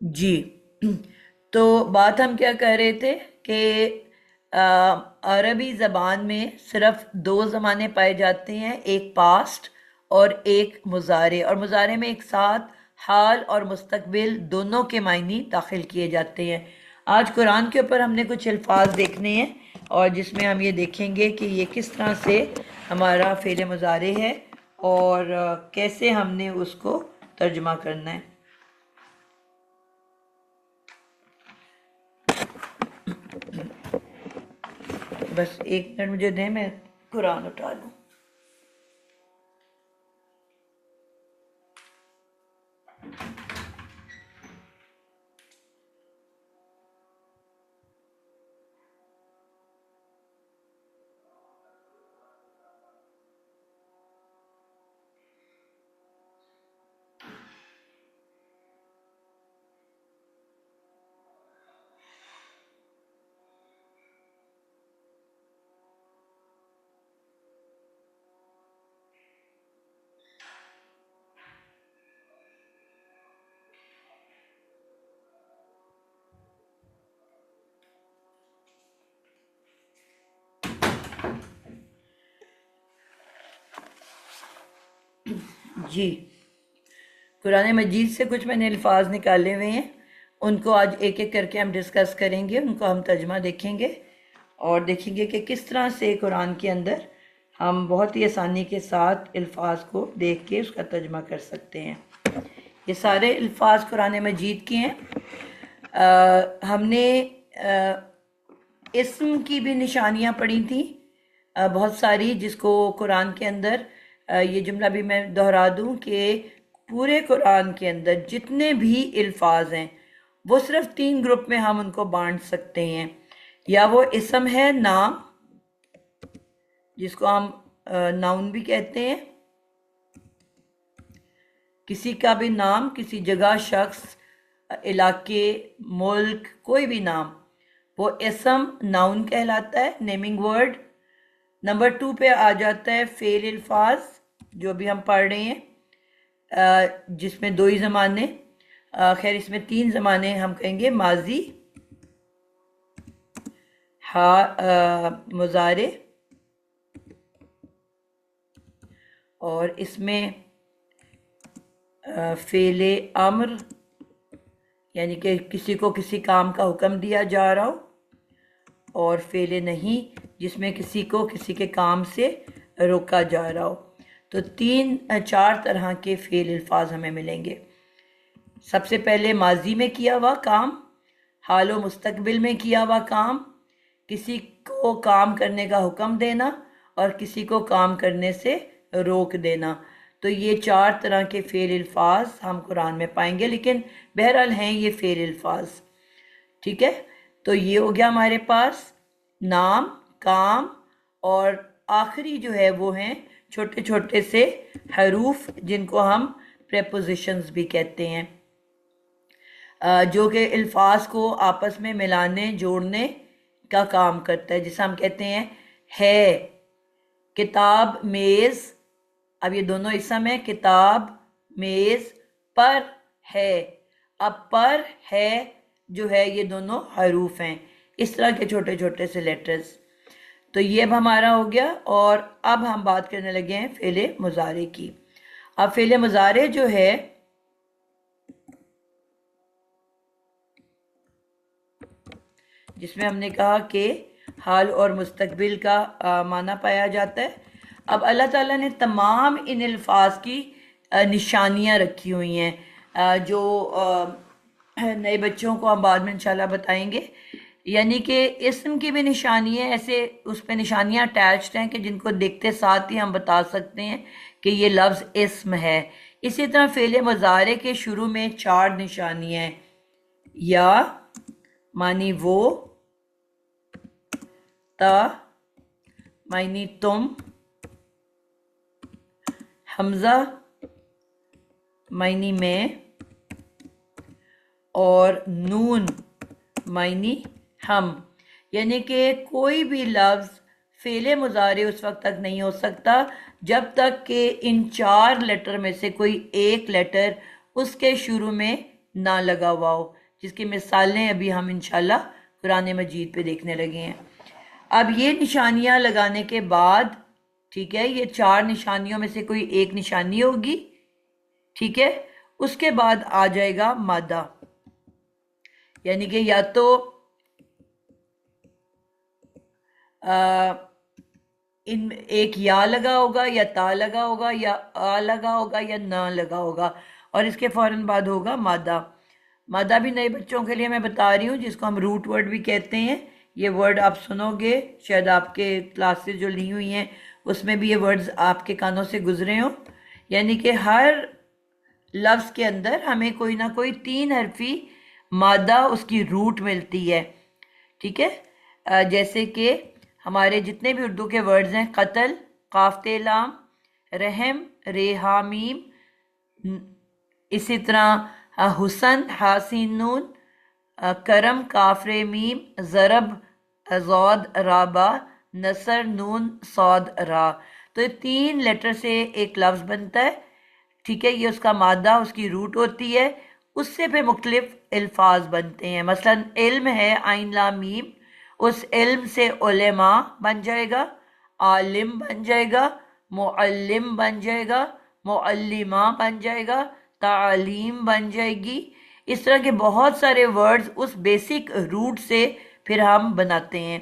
जी। तो बात हम क्या कर रहे थे कि अरबी ज़बान में सिर्फ दो ज़माने पाए जाते हैं, एक पास्ट और एक मुजारे, और मुजारे में एक साथ हाल और मुस्तकबिल दोनों के मायने दाखिल किए जाते हैं। आज कुरान के ऊपर हमने कुछ अल्फाज देखने हैं और जिसमें हम ये देखेंगे कि ये किस तरह से हमारा फ़ेल मुजारे है और कैसे हमने उसको तर्जमा करना है। बस एक मिनट मुझे दें, मैं कुरान उठा लूँ। जी, कुरान मजीद से कुछ मैंने अल्फाज निकाले हुए हैं, उनको आज एक एक करके हम डिस्कस करेंगे, उनको हम तर्जमा देखेंगे और देखेंगे कि किस तरह से कुरान के अंदर हम बहुत ही आसानी के साथ अल्फाज को देख के उसका तर्जमा कर सकते हैं। ये सारे अल्फाज कुरान मजीद के हैं। हमने इस्म की भी निशानियाँ पढ़ी थी बहुत सारी, जिसको कुरान के अंदर ये जुमला भी मैं दोहरा दूं कि पूरे कुरान के अंदर जितने भी अल्फाज हैं वो सिर्फ तीन ग्रुप में हम उनको बांट सकते हैं। या वो इस्म है, नाम, जिसको हम नाउन भी कहते हैं, किसी का भी नाम, किसी जगह, शख्स, इलाके, मुल्क, कोई भी नाम, वो इस्म नाउन कहलाता है, नेमिंग वर्ड। नंबर 2 पे आ जाता है फेल अल्फाज, जो भी हम पढ़ रहे हैं, जिसमें दो ही ज़माने, खैर इसमें तीन ज़माने हम कहेंगे, माजी, मुजारे, और इसमें फेले अम्र, यानी कि किसी को किसी काम का हुक्म दिया जा रहा हो, और फेले नहीं, जिसमें किसी को किसी के काम से रोका जा रहा हो। तो चार तरह के फेल अल्फाज हमें मिलेंगे। सबसे पहले माजी में किया हुआ काम, हालो मुस्तकबिल में किया हुआ काम, किसी को काम करने का हुक्म देना और किसी को काम करने से रोक देना। तो ये चार तरह के फेल अल्फाज हम कुरान में पाएंगे, लेकिन बहरहाल हैं ये फेल अल्फाज। ठीक है, तो ये हो गया हमारे पास नाम, काम, और आखिरी जो है वो हैं छोटे छोटे से हरूफ, जिनको हम प्रेपोजिशंस भी कहते हैं, जो कि अल्फाज को आपस में मिलाने जोड़ने का काम करता है, जिसे हम कहते हैं है, किताब, मेज़। अब ये दोनों इसम है, किताब, मेज़, पर है। अब पर है जो है ये दोनों हरूफ हैं, इस तरह के छोटे छोटे से लेटर्स। तो ये अब हमारा हो गया, और अब हम बात करने लगे हैं फेले मुजारे की। अब फेले मुजारे जो है, जिसमें हमने कहा कि हाल और मुस्तकबिल का माना पाया जाता है। अब अल्लाह ताला ने तमाम इन अल्फाज की निशानियाँ रखी हुई हैं, जो नए बच्चों को हम बाद में इंशाल्लाह बताएंगे। यानी कि इस्म की भी निशानी है, ऐसे उस पर निशानियाँ अटैच्ड हैं कि जिनको देखते साथ ही हम बता सकते हैं कि ये लफ्ज़ इस्म है। इसी तरह फ़ेल मुज़ारे के शुरू में चार निशानियाँ हैं, या मानी वो, ता मायनी तुम, हमजा मायनी मैं, और नून मायनी हम। यानी कि कोई भी लफ्ज़ फ़ेले मुज़ारे उस वक्त तक नहीं हो सकता जब तक कि इन चार लेटर में से कोई एक लेटर उसके शुरू में ना लगा हुआ हो, जिसकी मिसालें अभी हम इंशाल्लाह कुरान मजीद पे देखने लगे हैं। अब ये निशानियां लगाने के बाद, ठीक है, ये 4 निशानियों में से कोई एक निशानी होगी, ठीक है, उसके बाद आ जाएगा मादा, यानी कि या तो इन एक या लगा होगा या ता लगा होगा या आ लगा होगा या ना लगा होगा, और इसके फौरन बाद होगा मादा। मादा भी नए बच्चों के लिए मैं बता रही हूँ, जिसको हम रूट वर्ड भी कहते हैं। ये वर्ड आप सुनोगे, शायद आपके क्लासेस जो ली हुई हैं उसमें भी ये वर्ड्स आपके कानों से गुजरे हों। यानी कि हर लफ्ज़ के अंदर हमें कोई ना कोई 3 हरफी मादा उसकी रूट मिलती है, ठीक है। जैसे कि हमारे जितने भी उर्दू के वर्ड्स हैं, कत्ल काफ़ते लाम, रहम रेहामीम, इसी तरह हुसन हासिन नून, करम काफरे मीम, ज़रब ज़ौद राबा, नसर नून सौद रा। तो ये 3 लेटर से एक लफ्ज़ बनता है, ठीक है। ये उसका मादा, उसकी रूट होती है। उससे फिर मुख्तलिफ अल्फाज बनते हैं। मसलन इल्म है आइन लाम मीम, उस इल्म से उलेमा बन जाएगा, आलिम बन जाएगा, मुअल्लिम बन जाएगा, मुअल्लिमा बन जाएगा, तालीम बन जाएगी। इस तरह के बहुत सारे वर्ड्स उस बेसिक रूट से फिर हम बनाते हैं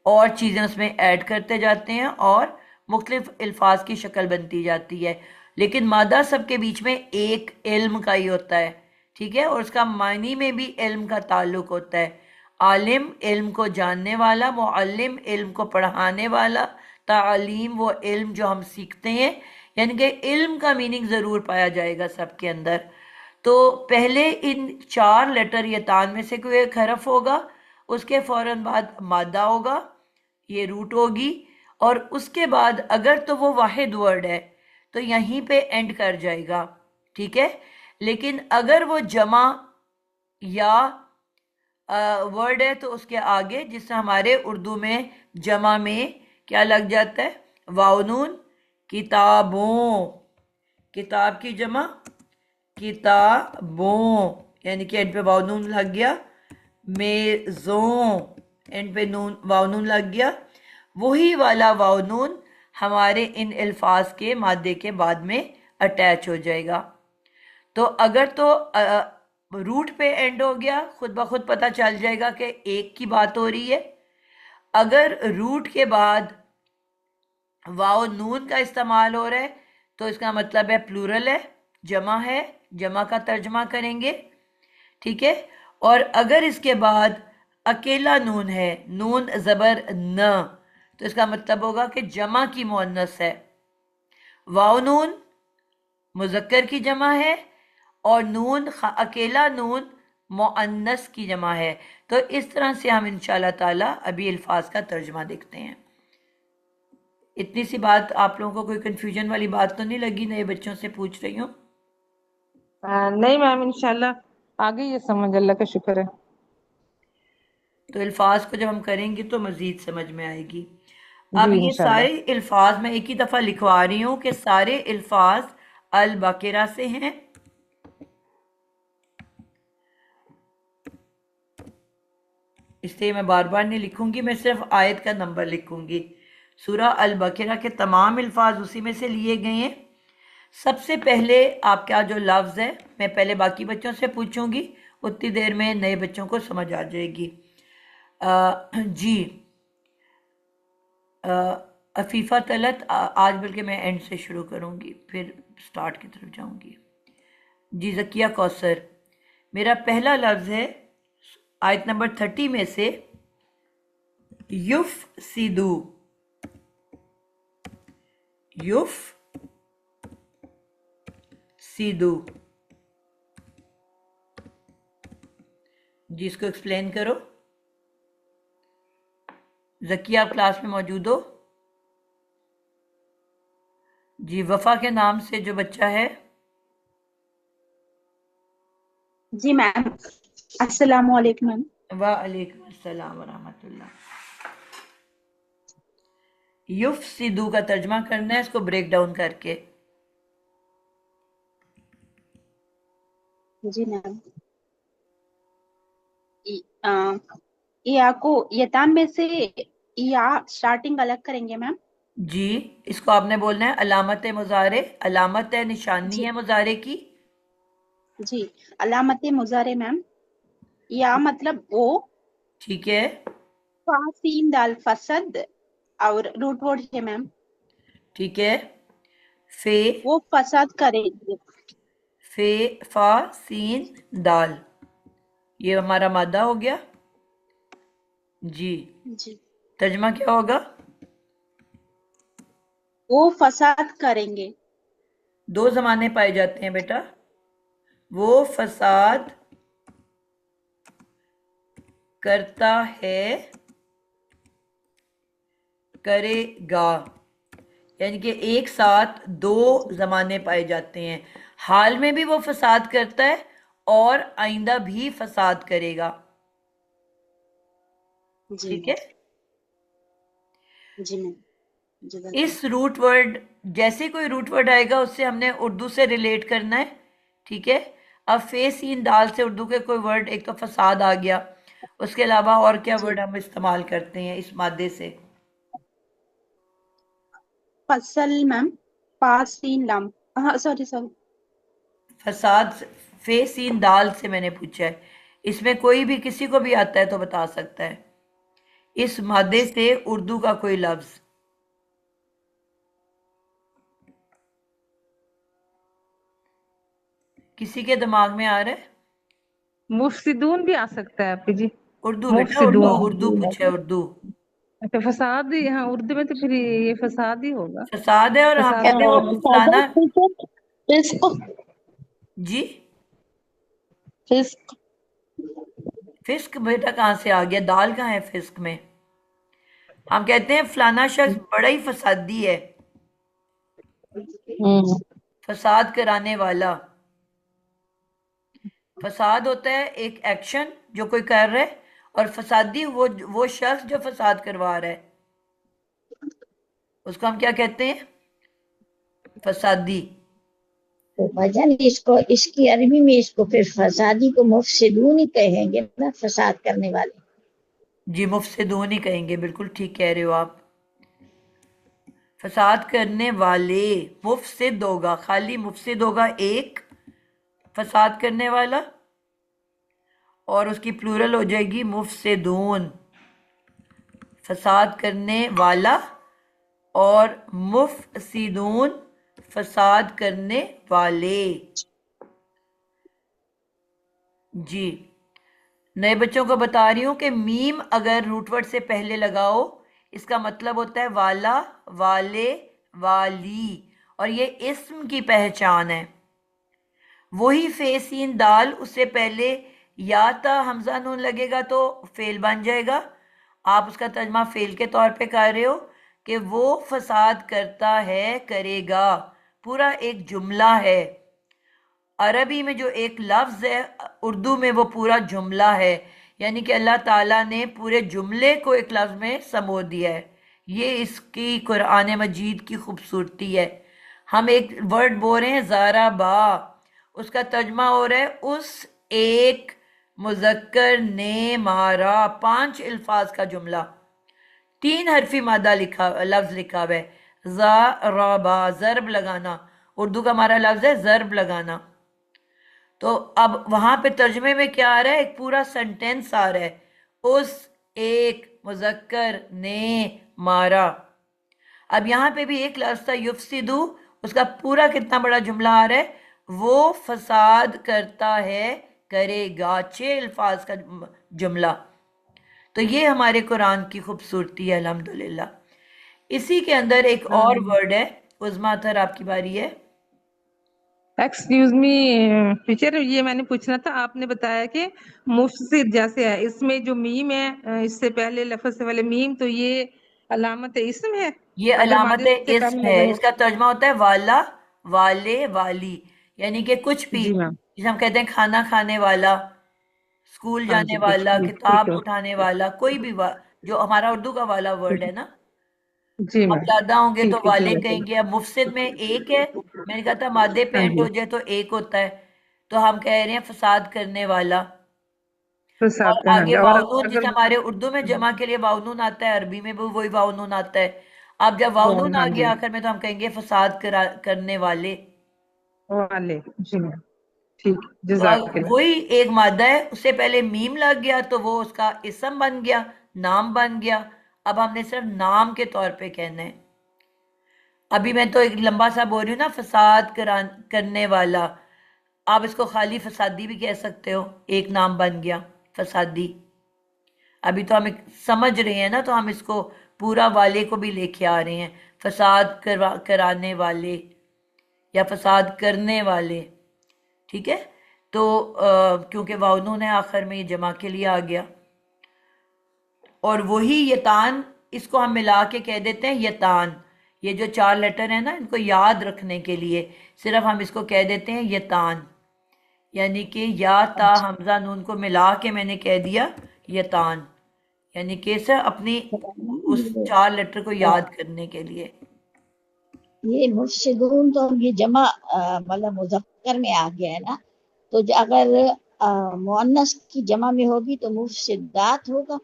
और चीज़ें उसमें ऐड करते जाते हैं और मुख्तलिफ अल्फाज की शक्ल बनती जाती है। लेकिन मादा सबके बीच में एक इल्म का ही होता है, ठीक है, और उसका मायने में भी इल्म का ताल्लुक होता है। आलिम इल्म को जानने वाला, मुअल्लिम इल्म को पढ़ाने वाला, तालीम वो इल्म जो हम सीखते हैं, यानी कि इल्म का मीनिंग ज़रूर पाया जाएगा सबके अंदर। तो पहले इन 4 लेटर या तान में से कोई एक हरफ होगा, उसके फ़ौरन बाद मादा होगा, ये रूट होगी, और उसके बाद अगर तो वो वाहिद वर्ड है तो यहीं पे एंड कर जाएगा, ठीक है। लेकिन अगर वो जमा या वर्ड है तो उसके आगे, जिससे हमारे उर्दू में जमा में क्या लग जाता है, वाउनून, किताबों, किताब की जमा किताबों, यानी कि एंड पे वाउनून लग गया। मेज़ों, एंड पे नून वाउनून लग गया। वही वाला वाउनून हमारे इन अल्फाज के मादे के बाद में अटैच हो जाएगा। तो अगर तो रूट पे एंड हो गया, खुद ब खुद पता चल जाएगा कि एक की बात हो रही है। अगर रूट के बाद वाव नून का इस्तेमाल हो रहा है तो इसका मतलब है प्लूरल है, जमा है, जमा का तर्जमा करेंगे, ठीक है। और अगर इसके बाद अकेला नून है, नून ज़बर न, तो इसका मतलब होगा कि जमा की मुअन्नस है। वाव नून मुज़क्कर की जमा है और नून अकेला नून मुअन्नस की जमा है। तो इस तरह से हम इंशाल्लाह ताला अभी अल्फाज का तर्जमा देखते हैं। इतनी सी बात, आप लोगों को कोई कंफ्यूजन वाली बात तो नहीं लगी? नए बच्चों से पूछ रही हूँ। नहीं मैम, इंशाल्लाह आ गई ये समझ, अल्लाह का शुक्र है। तो अल्फाज को जब हम करेंगे तो मज़ीद समझ में आएगी। अब जी ये इंशाल्लाह। सारे अल्फाज मैं एक ही दफ़ा लिखवा रही हूँ कि सारे अल्फाज अल बकरा से हैं। इसलिए मैं बार बार नहीं लिखूंगी, मैं सिर्फ आयत का नंबर लिखूंगी। सूरा अल बकरा के तमाम अल्फाज उसी में से लिए गए हैं। सबसे पहले आपका जो लफ्ज़ है, मैं पहले बाकी बच्चों से पूछूंगी, उतनी देर में नए बच्चों को समझ आ जाएगी। जी, अफीफ़ा तलत, आज बल्कि मैं एंड से शुरू करूंगी फिर स्टार्ट की तरफ जाऊंगी। जी, ज़किया कौसर, मेरा पहला लफ्ज़ है आयत नंबर 30 में से युफ सिदू, युफ सिदू, जी इसको एक्सप्लेन करो। ज़किया आप क्लास में मौजूद हो? जी, वफा के नाम से जो बच्चा है। जी मैम, अस्सलाम वालेकुम मैम। वालेकुम अस्सलाम व रहमतुल्लाह। युफ सिदू का तर्जमा करना है, इसको ब्रेक डाउन करके। जी मैम। आ, या को यतान में से या स्टार्टिंग अलग करेंगे मैम। जी, इसको आपने बोलना है अलामत मुजारे, अलामत है, निशानी जी है मुजारे की। जी। अलामत मुजारे मैम। या मतलब वो। ठीक है। फासीन दाल फसद और रूट वर्ड है मैम। ठीक है। फे, वो फसाद करेंगे। फे, फा, सीन, दाल, ये हमारा मादा हो गया। जी, जी। तर्जमा क्या होगा? वो फसाद करेंगे। दो जमाने पाए जाते हैं बेटा। वो फसाद करता है, करेगा, यानी कि एक साथ दो जमाने पाए जाते हैं। हाल में भी वो फसाद करता है और आइंदा भी फसाद करेगा। जी ठीक है। जी मैम। इस रूट वर्ड, जैसे कोई रूट वर्ड आएगा उससे हमने उर्दू से रिलेट करना है। ठीक है। अब फे सीन दाल से उर्दू के कोई वर्ड, एक तो फसाद आ गया, उसके अलावा और क्या जी। वर्ड हम इस्तेमाल करते हैं इस मादे से? फसल मैम। पासीन लम। हाँ सॉरी सॉरी। फसाद फे सीन दाल से मैंने पूछा है, इसमें कोई भी किसी को भी आता है तो बता सकता है इस मादे से उर्दू का कोई लफ्ज। किसी के दिमाग में आ रहा है? मुफसिदून भी आ सकता है आपकी जी। उर्दू बेटा, उर्दू, उर्दू पूछा है, मुफसिदून। उर्दू। अच्छा फसाद ही, हाँ उर्दू में तो फिर ये फसाद ही होगा। फसाद है, और हम फसाद कहते हैं वो में फलाना। फिस्क। जी। फिस्क। फिस्क बेटा कहाँ से आ गया? दाल कहाँ है फिस्क में? हम कहते हैं फलाना शख्स बड़ा ही फसादी है, हम्म। फसाद कराने वाला। फसाद होता है एक एक्शन जो कोई कर रहा है, और फसादी वो शख्स जो फसाद करवा रहा है, उसको हम क्या कहते हैं? फसादी। तो भजन इसको, इसकी अरबी में इसको फिर फसादी को मुफसिदून ही कहेंगे ना, फसाद करने वाले। जी, मुफसिदून ही कहेंगे, बिल्कुल ठीक कह रहे हो आप। फसाद करने वाले, मुफसिद होगा, खाली मुफसिद होगा एक, फसाद करने वाला, और उसकी प्लूरल हो जाएगी मुफसिदून। फसाद करने वाला और मुफसिदून, फसाद करने वाले। जी, नए बच्चों को बता रही हूं कि मीम अगर रूटवर्ड से पहले लगाओ, इसका मतलब होता है वाला, वाले, वाली, और ये इस्म की पहचान है। वही फेसीन दाल, उससे पहले या ता हमजा नून लगेगा तो फेल बन जाएगा। आप उसका तर्जमा फेल के तौर पे कर रहे हो कि वो फसाद करता है, करेगा, पूरा एक जुमला है। अरबी में जो एक लफ्ज है, उर्दू में वो पूरा जुमला है, यानी कि अल्लाह ताला ने पूरे जुमले को एक लफ्ज में समो दिया है। ये इसकी कुरान मजीद की खूबसूरती है। हम एक वर्ड बोल रहे हैं ज़ारा बा, उसका तर्जमा हो रहा है उस एक मुजक्कर ने मारा। 5 अल्फाज का जुमला, 3 हरफी मादा लिखा, लफ्ज लिखा हुआ है ज़ाराबा, ज़र्ब लगाना। उर्दू का हमारा लफ्ज है ज़र्ब लगाना। तो अब वहां पे तर्जमे में क्या आ रहा है? एक पूरा सेंटेंस आ रहा है, उस एक मुजक्कर ने मारा। अब यहाँ पे भी एक लफ्ज था युफसिदु, उसका पूरा कितना बड़ा जुमला आ रहा है, वो फसाद करता है, करेगा। 6 अल्फाज का जुमला। तो ये हमारे कुरान की खूबसूरती है, अल्हम्दुलिल्लाह। इसी के अंदर एक और वर्ड है। उज़मा अतहर, आपकी बारी है। एक्सक्यूज मी टीचर, ये मैंने पूछना था, आपने बताया कि मुफसिद जैसे है, इसमें जो मीम है इससे पहले लफ्ज से पहले मीम, तो ये अलामत इस्म है ये अगर अलामत मादे से इस्म पहले है, लगा हो। इसका तर्जमा होता है वाला, वाले, वाली, यानी कि कुछ भी, जी मैम। जिसे हम कहते हैं खाना खाने वाला, स्कूल हाँ जाने जी कुछ वाला, भी ठीक किताब है। उठाने वाला, कोई भी जो हमारा उर्दू का वाला वर्ड है ना। जी आप मैम। ज्यादा होंगे तो ठीक है जी वाले मैम। कहेंगे। अब मुफसिद में एक है, मैंने कहा था मादे पे हाँ एंड जी। हो जाए तो एक होता है, तो हम कह रहे हैं फसाद करने वाला। फसाद और का, हाँ आगे जी। और वाउनून, अगर जैसे हमारे उर्दू में जमा के लिए वाउनून आता है, अरबी में भी वही वाउनून आता है। अब जब वाउनून हाँ आ जी, गया आखिर में तो हम कहेंगे फसाद करने वाले। वाले, जी मैम, ठीक, तो जज़ाकल्लाह। वही एक मादा है, उससे पहले मीम लग गया तो वो उसका इस्म बन गया, नाम बन गया। अब हमने सिर्फ नाम के तौर पे कहना है। अभी मैं तो एक लंबा सा बोल रही हूँ ना, करने वाला। आप इसको खाली फसादी भी कह सकते हो, एक नाम बन गया फसादी। अभी तो हम समझ रहे हैं ना, तो हम इसको पूरा वाले को भी लेके आ रहे हैं, कराने वाले या फसाद करने वाले। ठीक है। तो क्योंकि वाउनून है आखिर में, ये जमा के लिए आ गया। और वही यतान, इसको हम मिला के कह देते हैं यतान। ये जो 4 लेटर है ना, इनको याद रखने के लिए सिर्फ हम इसको कह देते हैं यतान। यानी कि या ता हमजा नून को मिला के मैंने कह दिया यतान, यानी कि सर अपनी उस 4 लेटर को याद करने के लिए। ये मुफसिदून तो ये जमा मतलब मुजक्कर में आ गया है ना, तो अगर मुअन्नस की जमा में होगी तो मुफसिदात होगा।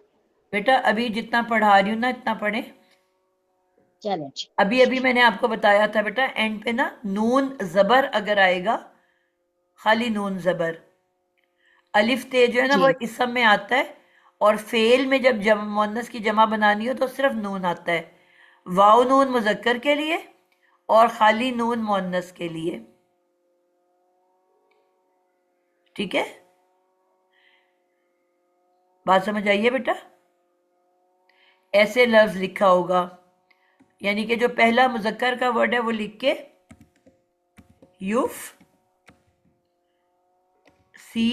बेटा अभी जितना पढ़ा रही हूँ ना, इतना पढ़े। चलो अभी अभी मैंने आपको बताया था बेटा, एंड पे ना नून जबर अगर आएगा, खाली नून जबर, अलिफ ते जो है ना वो जी, इसम में आता है। और फेल में जब मुअन्नस की जमा बनानी हो तो सिर्फ नून आता है। वाव नून मुजक्कर के लिए और खाली नून मुअन्नस के लिए। ठीक है, बात समझ आई है बेटा? ऐसे लफ्ज लिखा होगा, यानी कि जो पहला मुजक्कर का वर्ड है वो लिख के युफ सी।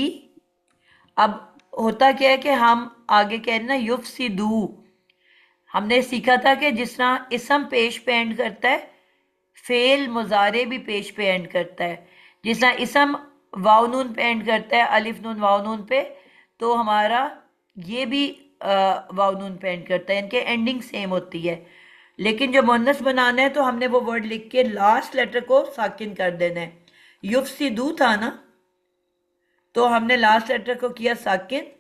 अब होता क्या है कि हम आगे कह रहे हैं ना युफ सी दू, हमने सीखा था कि जिस तरह इसम पेश पे एंड करता है, फेल मुजारे भी पेश पे एंड करता है। जिस तरह इसम वाव नून पे एंड करता है, अलिफ नून वाव नून पे, तो हमारा ये भी वाव नून पे एंड करता है, इनके एंडिंग सेम होती है। लेकिन जो मुन्नस बनाना है तो हमने वो वर्ड लिख के लास्ट लेटर को साकिन कर देना है। युफसिदू था ना, तो हमने लास्ट लेटर को किया साकिन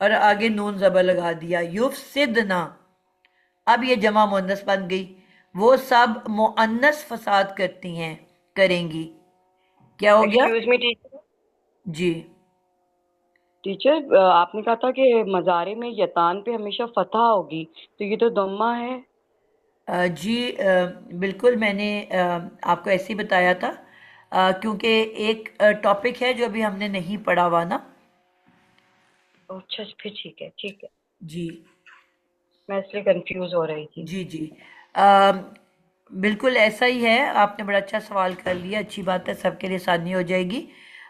और आगे नून जबर लगा दिया, युफसिदना। अब ये जमा मुन्नस बन गई। वो सब मुअन्नस फसाद करती हैं, करेंगी। क्या हो गया? Excuse me teacher. जी। टीचर आपने कहा था कि मज़ारे में यतान पे हमेशा फतह होगी, तो ये तो दम्मा है। जी बिल्कुल, मैंने आपको ऐसे ही बताया था, क्योंकि एक टॉपिक है जो अभी हमने नहीं पढ़ा हुआ ना। अच्छा, फिर ठीक है, ठीक है। जी मैं इसलिए कंफ्यूज हो रही थी। जी जी। अ, बिल्कुल ऐसा ही है, आपने बड़ा अच्छा सवाल कर लिया, अच्छी बात है, सबके लिए आसानी हो जाएगी।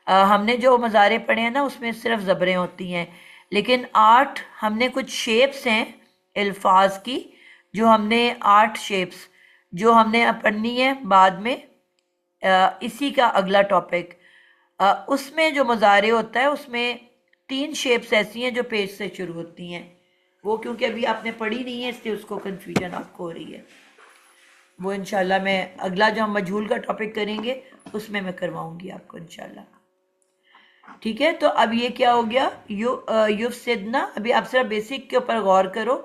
हमने जो मज़ारे पढ़े हैं ना उसमें सिर्फ ज़बरें होती हैं, लेकिन 8 हमने कुछ शेप्स हैं अल्फाज की, जो हमने 8 शेप्स जो हमने अब पढ़नी है बाद में, इसी का अगला टॉपिक। उसमें जो मज़ारे होता है उसमें 3 शेप्स ऐसी हैं जो पेज से शुरू होती हैं। वो क्योंकि अभी आपने पढ़ी नहीं है इसलिए उसको कन्फ्यूजन आपको हो रही है। वो इंशाल्लाह मैं अगला जो हम मजहूल का टॉपिक करेंगे उसमें मैं करवाऊंगी आपको इंशाल्लाह। ठीक है, तो अब ये क्या हो गया, युफसिदना। अभी आप सिर्फ बेसिक के ऊपर गौर करो,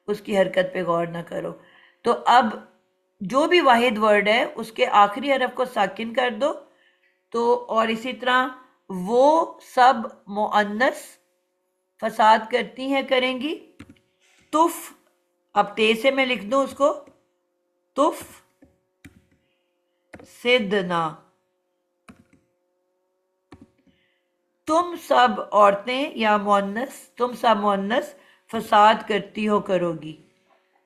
उसकी हरकत पे गौर ना करो। तो अब जो भी वाहिद वर्ड है उसके आखिरी हरफ को साकिन कर दो। तो और इसी तरह वो सब मुअन्नस फसाद करती हैं, करेंगी। तुफ, अब ते से मैं लिख दूं उसको, तुफ सिदना, तुम सब औरतें या मुअन्नस, तुम सब मुअन्नस फसाद करती हो, करोगी।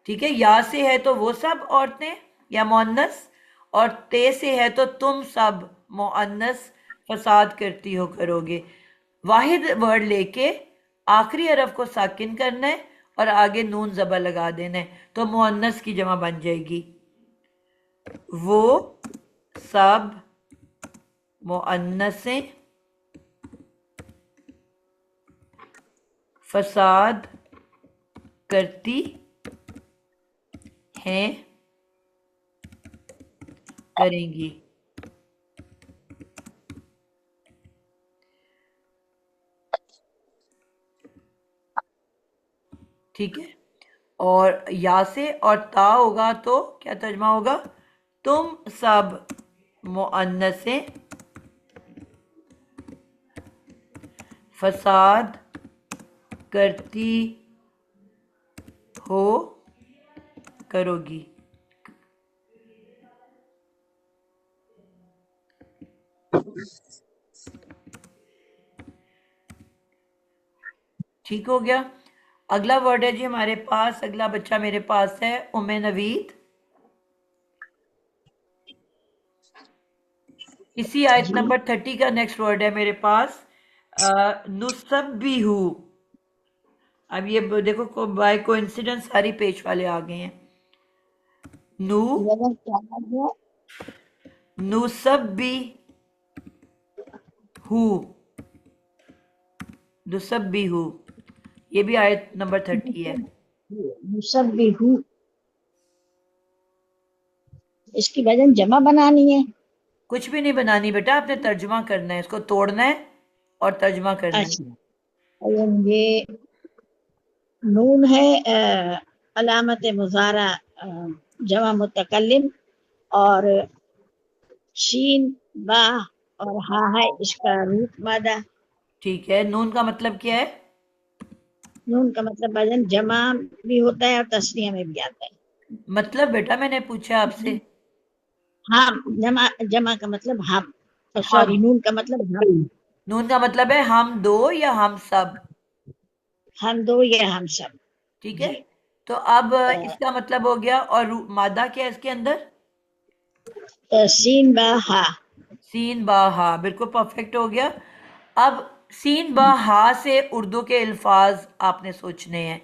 ठीक है, या से है तो वो सब औरतें या मुअन्नस, और ते से है तो तुम सब मुअन्नस फसाद करती हो, करोगे। वाहिद वर्ड लेके आखिरी हरफ को साकिन करना है और आगे नून जबर लगा देना है, तो मुअन्नस की जमा बन जाएगी। वो सब मुअन्नसें फसाद करती हैं, करेंगी। ठीक है। और या से और ता होगा तो क्या तर्जमा होगा? तुम सब मुअन्नसें फसाद करती हो करोगी। ठीक हो गया। अगला वर्ड है जी हमारे पास, अगला बच्चा मेरे पास है उम्मे नवीद। इसी आयत जी नंबर 30 का नेक्स्ट वर्ड है मेरे पास नुसब्बिहु। अब ये देखो बाय कोइंसिडेंस सारी पेज वाले आ गए हैं। नु वजन क्या आ गया? नुसब्बिहु, नुसब्बिहु, ये भी आयत नंबर 30 है। मुसब्बिहु, इसकी वजन जमा बनानी है। कुछ भी नहीं बनानी बेटा, आपने तर्जुमा करना है, इसको तोड़ना है और तर्जुमा करना है। अच्छा, और ये नून है अलामत मुजारा जमा मुतकल्लिम, और शीन बा और हा है इसका रूप मादा। ठीक है। नून का मतलब क्या है? नून का मतलब वजन जमा भी होता है और तस्निया में भी आता है। मतलब बेटा मैंने पूछा आपसे। हम, जमा जमा का मतलब हम, हम, सॉरी, नून का मतलब हम। नून का मतलब है हम दो या हम सब। हम दो या हम सब। ठीक है। जी तो अब इसका मतलब हो गया। और मादा क्या है इसके अंदर? सीन बा हा। सीन बा हा, बिल्कुल परफेक्ट हो गया। अब सीन बा हा से उर्दू के अल्फाज आपने सोचने हैं।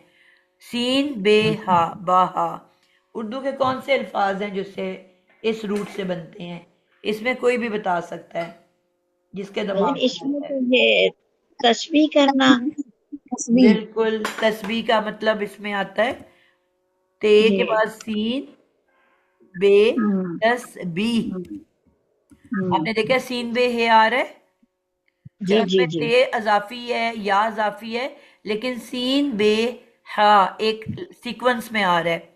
सीन बे हा बा हा, उर्दू के कौन से अल्फाज हैं जिससे इस रूट से बनते हैं? इसमें कोई भी बता सकता है जिसके वजन दिमाग में इसमें आता है। तो ये तस्बीह करना, तस्बीह। बिल्कुल, तस्बीह का मतलब इसमें आता है ते के जी बाद सीन बे हम्म, तस्बीह। हम्म, हम्म, आपने देखा सीन बे है आ रहा है, जी जी इसमें जी। ते अजाफी है या अजाफी है, लेकिन सीन बे हा एक सीक्वेंस में आ रहा है।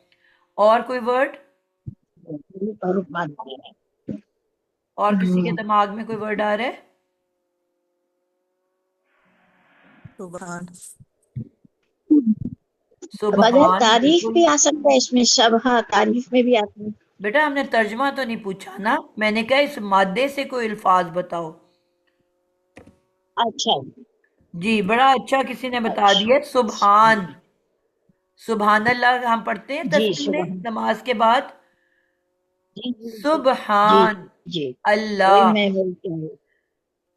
और कोई वर्ड? और मादा है। और किसी के हम्म, दिमाग में कोई वर्ड आ रहा है? सुभान। वजन सुबहान, तारीफ बिल्कुल। भी आ सकता है इसमें, शबहा तारीफ में भी आती है। बेटा हमने तर्जमा तो नहीं पूछा ना, मैंने कहा इस मादे से कोई अल्फाज बताओ। अच्छा जी, बड़ा अच्छा किसी ने बता अच्छा। दिया, सुबहान। सुबहान अल्लाह हम पढ़ते हैं जी तस्बीह में सुबह। नमाज के बाद। जी जी जी जी सुबहान जी, वही अल्लाह। मैं बोलती हूँ।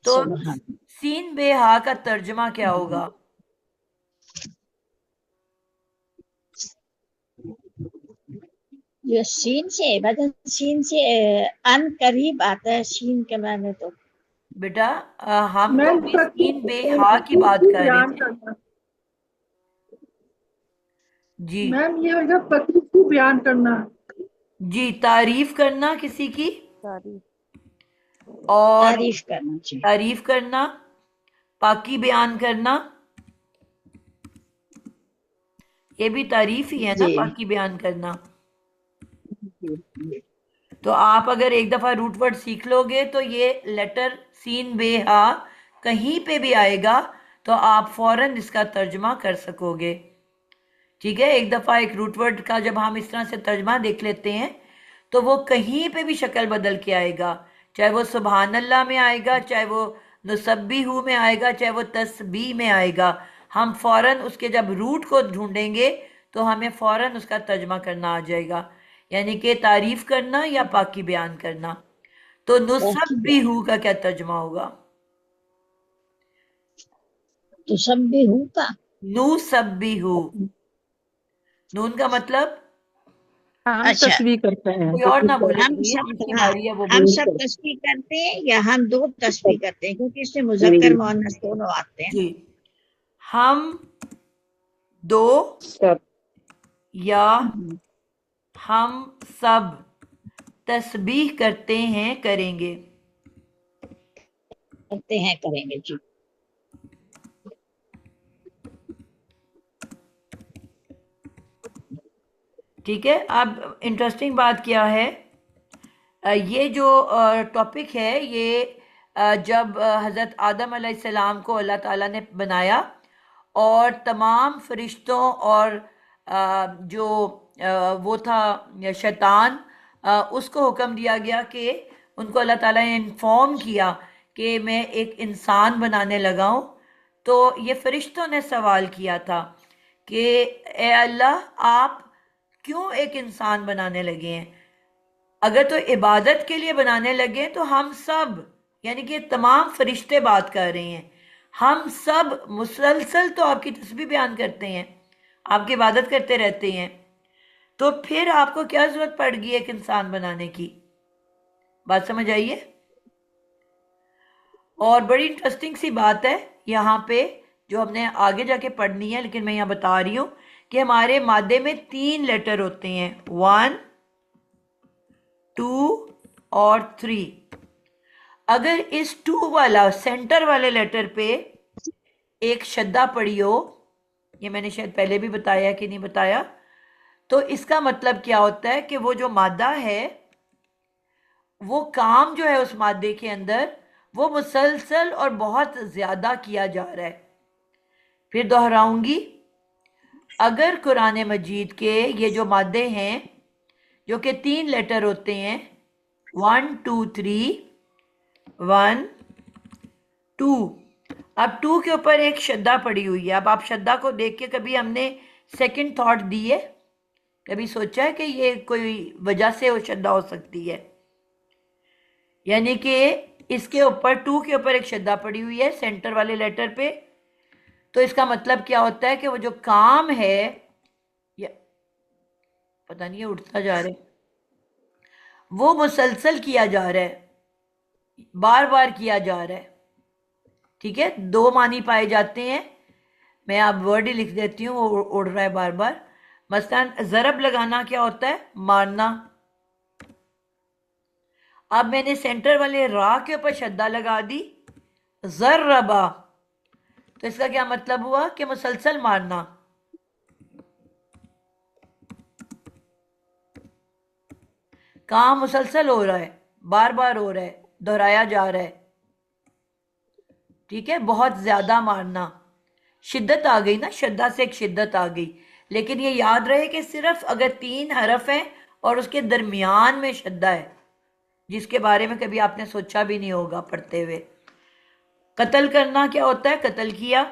तो सुबह। सीन बेहा का तर्जमा क्या होगा? ये शीन से, वजन शीन से अन करीब आता है शीन के माने तो। बेटा हम तो मैम अभी सीन बेहा की बात तकलीफ कर रहे बयान थे। करना। जी मैम ये होगा तकलीफ को बयान करना। जी, तारीफ करना किसी की, तारीफ। और तारीफ करना चाहिए। तारीफ करना, पाकी बयान करना, ये भी तारीफ ही है ना, जी पाकी बयान करना। जी जी। तो आप अगर एक दफा रूट वर्ड सीख लोगे तो ये लेटर सीन बेहा कहीं पे भी आएगा तो आप फौरन इसका तर्जमा कर सकोगे। ठीक है। एक दफा एक रूट वर्ड का जब हम इस तरह से तर्जमा देख लेते हैं तो वो कहीं पे भी शक्ल बदल के आएगा, चाहे वो सुबहान अल्लाह में आएगा, चाहे वो नुसब्बिहू में आएगा, चाहे वो तस्बीह में आएगा। हम फौरन उसके जब रूट को ढूंढेंगे तो हमें फौरन उसका तर्जमा करना आ जाएगा, यानी कि तारीफ करना या पाकी बयान करना। तो बाकी बयान नुसब्बिहू का क्या तर्जमा होगा? तो सब भी हूँ का। नुसब्बिहू, नून का मतलब? हम अच्छा, तस्वीर करते हैं। कोई और ना बोले हम प्लीज, सब, जिसकी हाँ, बारी है वो हम बोले। सब तस्बीह करते हैं या हम दो तस्बीह करते हैं, क्योंकि इसमें मुजक्कर मुअन्नस दोनों आते हैं जी, ना। हम दो सब। या हम्म, हम सब तस्बीह करते हैं करेंगे। करते हैं करेंगे जी। ठीक है। अब इंटरेस्टिंग बात क्या है, ये जो टॉपिक है ये जब हज़रत आदम अलैहिस्सलाम को अल्लाह ताला ने बनाया और तमाम फरिश्तों और जो वो था शैतान, उसको हुक्म दिया गया कि उनको अल्लाह ताला ने इन्फॉर्म किया कि मैं एक इंसान बनाने लगा हूँ। तो ये फरिश्तों ने सवाल किया था कि ए अल्लाह, आप क्यों एक इंसान बनाने लगे हैं? अगर तो इबादत के लिए बनाने लगे तो हम सब, यानी कि तमाम फरिश्ते बात कर रहे हैं, हम सब मुसलसल तो आपकी तस्बीह बयान करते हैं, आपकी इबादत करते रहते हैं, तो फिर आपको क्या जरूरत पड़ गई एक इंसान बनाने की? बात समझ आइए। और बड़ी इंटरेस्टिंग सी बात है यहाँ पे जो हमने आगे जाके पढ़नी है, लेकिन मैं यहाँ बता रही हूँ कि हमारे मादे में 3 लेटर होते हैं, 1, 2 और 3। अगर इस 2 वाला सेंटर वाले लेटर पे एक शद्दा पड़ी हो, ये मैंने शायद पहले भी बताया कि नहीं बताया, तो इसका मतलब क्या होता है कि वो जो मादा है, वो काम जो है उस मादे के अंदर वो मुसलसल और बहुत ज्यादा किया जा रहा है। फिर दोहराऊंगी, अगर कुरान मजीद के ये जो मादे हैं जो कि 3 लेटर होते हैं, 1 2 3, 1 2, अब 2 के ऊपर एक शद्दा पड़ी हुई है। अब आप शद्दा को देख के कभी हमने सेकंड थॉट दी है? कभी सोचा है कि ये कोई वजह से वो शद्दा हो सकती है? यानी कि इसके ऊपर 2 के ऊपर एक शद्दा पड़ी हुई है सेंटर वाले लेटर पे, तो इसका मतलब क्या होता है कि वो जो काम है, या पता नहीं है उठता जा रहा है, वो मुसलसल किया जा रहा है, बार बार किया जा रहा है। ठीक है, 2 मानी पाए जाते हैं, मैं आप वर्ड ही लिख देती हूँ, वो उड़ रहा है बार बार। मसलन जरब लगाना क्या होता है? मारना। अब मैंने सेंटर वाले रा के ऊपर शद्दा लगा दी, जर्रबा, तो इसका क्या मतलब हुआ कि मुसलसल मारना। काम मुसलसल हो रहा है, बार बार हो रहा है, दोहराया जा रहा है। ठीक है, बहुत ज्यादा मारना, शिद्दत आ गई ना, शद्दा से एक शिद्दत आ गई। लेकिन ये याद रहे कि सिर्फ अगर 3 हरफ हैं और उसके दरमियान में शद्दा है, जिसके बारे में कभी आपने सोचा भी नहीं होगा पढ़ते हुए। कत्ल करना क्या होता है? कत्ल किया,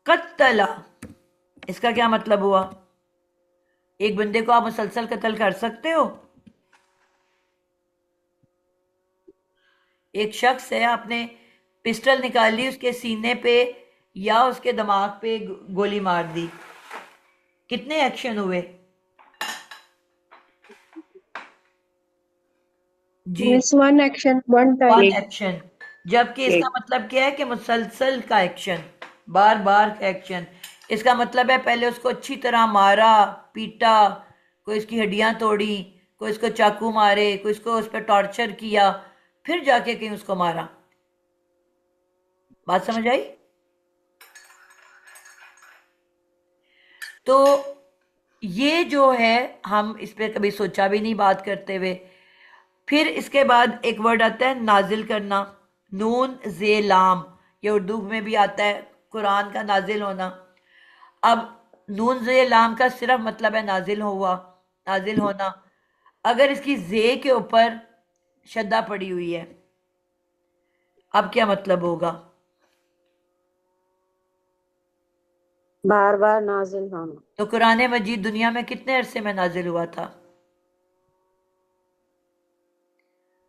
कत्तला, इसका क्या मतलब हुआ? एक बंदे को आप मुसलसल कत्ल कर सकते हो? एक शख्स है, आपने पिस्टल निकाली, उसके सीने पे या उसके दिमाग पे गोली मार दी, कितने एक्शन हुए? जी, Means one action, one time. 1 action. जबकि इसका मतलब क्या है कि मुसलसल का एक्शन, बार बार का एक्शन। इसका मतलब है पहले उसको अच्छी तरह मारा, पीटा, कोई इसकी हड्डियां तोड़ी, कोई इसको चाकू मारे, कोई इसको उस पर टॉर्चर किया, फिर जाके कहीं उसको मारा। बात समझ आई? तो ये जो है, हम इस पर कभी सोचा भी नहीं बात करते हुए। फिर इसके बाद एक वर्ड आता है नाजिल करना, नून जे लाम, ये उर्दू में भी आता है, कुरान का नाजिल होना। अब नून जे लाम का सिर्फ मतलब है नाजिल हुआ, नाजिल होना। अगर इसकी जे के ऊपर शद्दा पड़ी हुई है, अब क्या मतलब होगा? बार बार नाजिल होना। तो कुरान मजीद दुनिया में कितने अरसे में नाजिल हुआ था?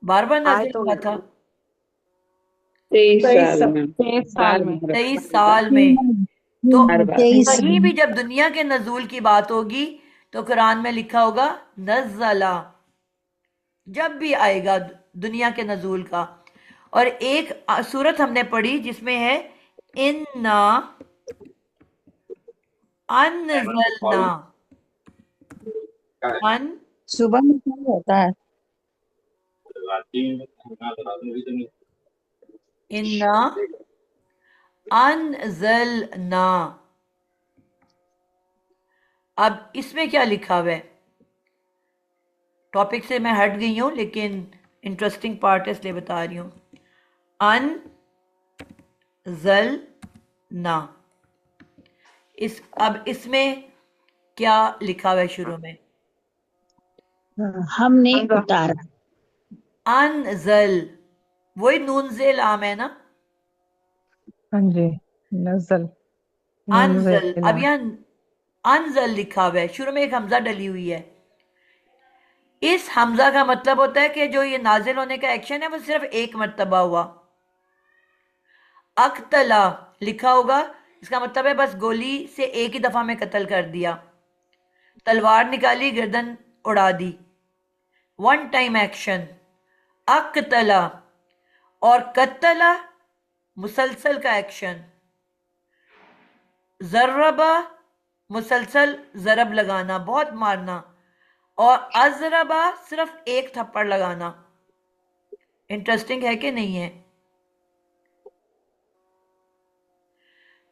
बार बार आए नाजिल तो हुआ था, 23 साल में। 23 साल में। तो 23 कहीं भी जब दुनिया के नजूल की बात होगी तो कुरान में लिखा होगा नज़ला, जब भी आएगा दुनिया के नजूल का। और एक सूरत हमने पढ़ी जिसमें है इन्ना अनज़लना, अन सुबह में क्या होता है? इन्ना अनज़लना, अब इसमें क्या लिखा हुआ है? टॉपिक से मैं हट गई हूं, लेकिन इंटरेस्टिंग पार्ट है इसलिए बता रही हूं। अनजलना, अब इसमें क्या लिखा हुआ है शुरू में? हमने हमजा। उतारा। अनजल, वही नून जेल आम है ना। हाँ जी, नजल, अनजल, अब नजला। यहाँ अनजल लिखा हुआ है, शुरू में एक हमजा डली हुई है। इस हमजा का मतलब होता है कि जो ये नाजिल होने का एक्शन है वो सिर्फ एक मर्तबा हुआ। अक्तला लिखा होगा, इसका मतलब है बस गोली से एक ही दफा में कत्ल कर दिया, तलवार निकाली गर्दन उड़ा दी, वन टाइम एक्शन। अक्तला और कत्तला मुसलसल का एक्शन, जर्रबा मुसलसल जरब लगाना, बहुत मारना, और अजरबा सिर्फ एक थप्पड़ लगाना। इंटरेस्टिंग है कि नहीं है?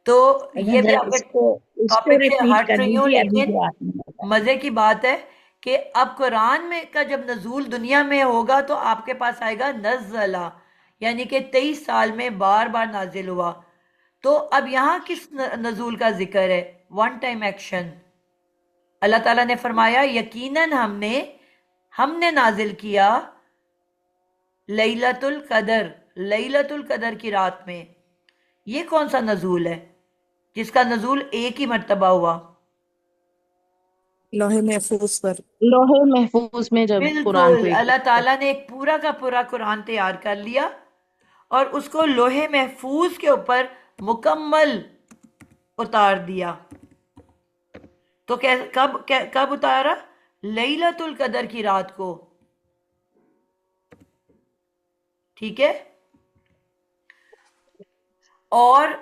तो अगर ये भी जरा आपके इसको इसको टॉपिक से रिपीट हट कर रही हूँ, दीजिए, अभी लेकिन जो आपने बताया। मजे की बात है कि अब कुरान में का जब नजूल दुनिया में होगा तो आपके पास आएगा नज़ला, यानी कि 23 साल में बार बार नाजिल हुआ। तो अब यहाँ किस नजूल का जिक्र है? One time action. अल्लाह ताला ने फरमाया यकीनन हमने हमने नाजिल किया लैलतुल कदर, लैलतुल कदर की रात में। ये कौन सा नजूल है जिसका नजूल एक ही मर्तबा हुआ? लोहे महफूज पर। लोहे महफूज में जब कुरान को बिल्कुल, एक अल्लाह ताला ने एक पूरा का पूरा कुरान तैयार कर लिया और उसको लोहे महफूज के ऊपर मुकम्मल उतार दिया। तो कब उतारा? लैलतुल कदर की रात को। ठीक है। और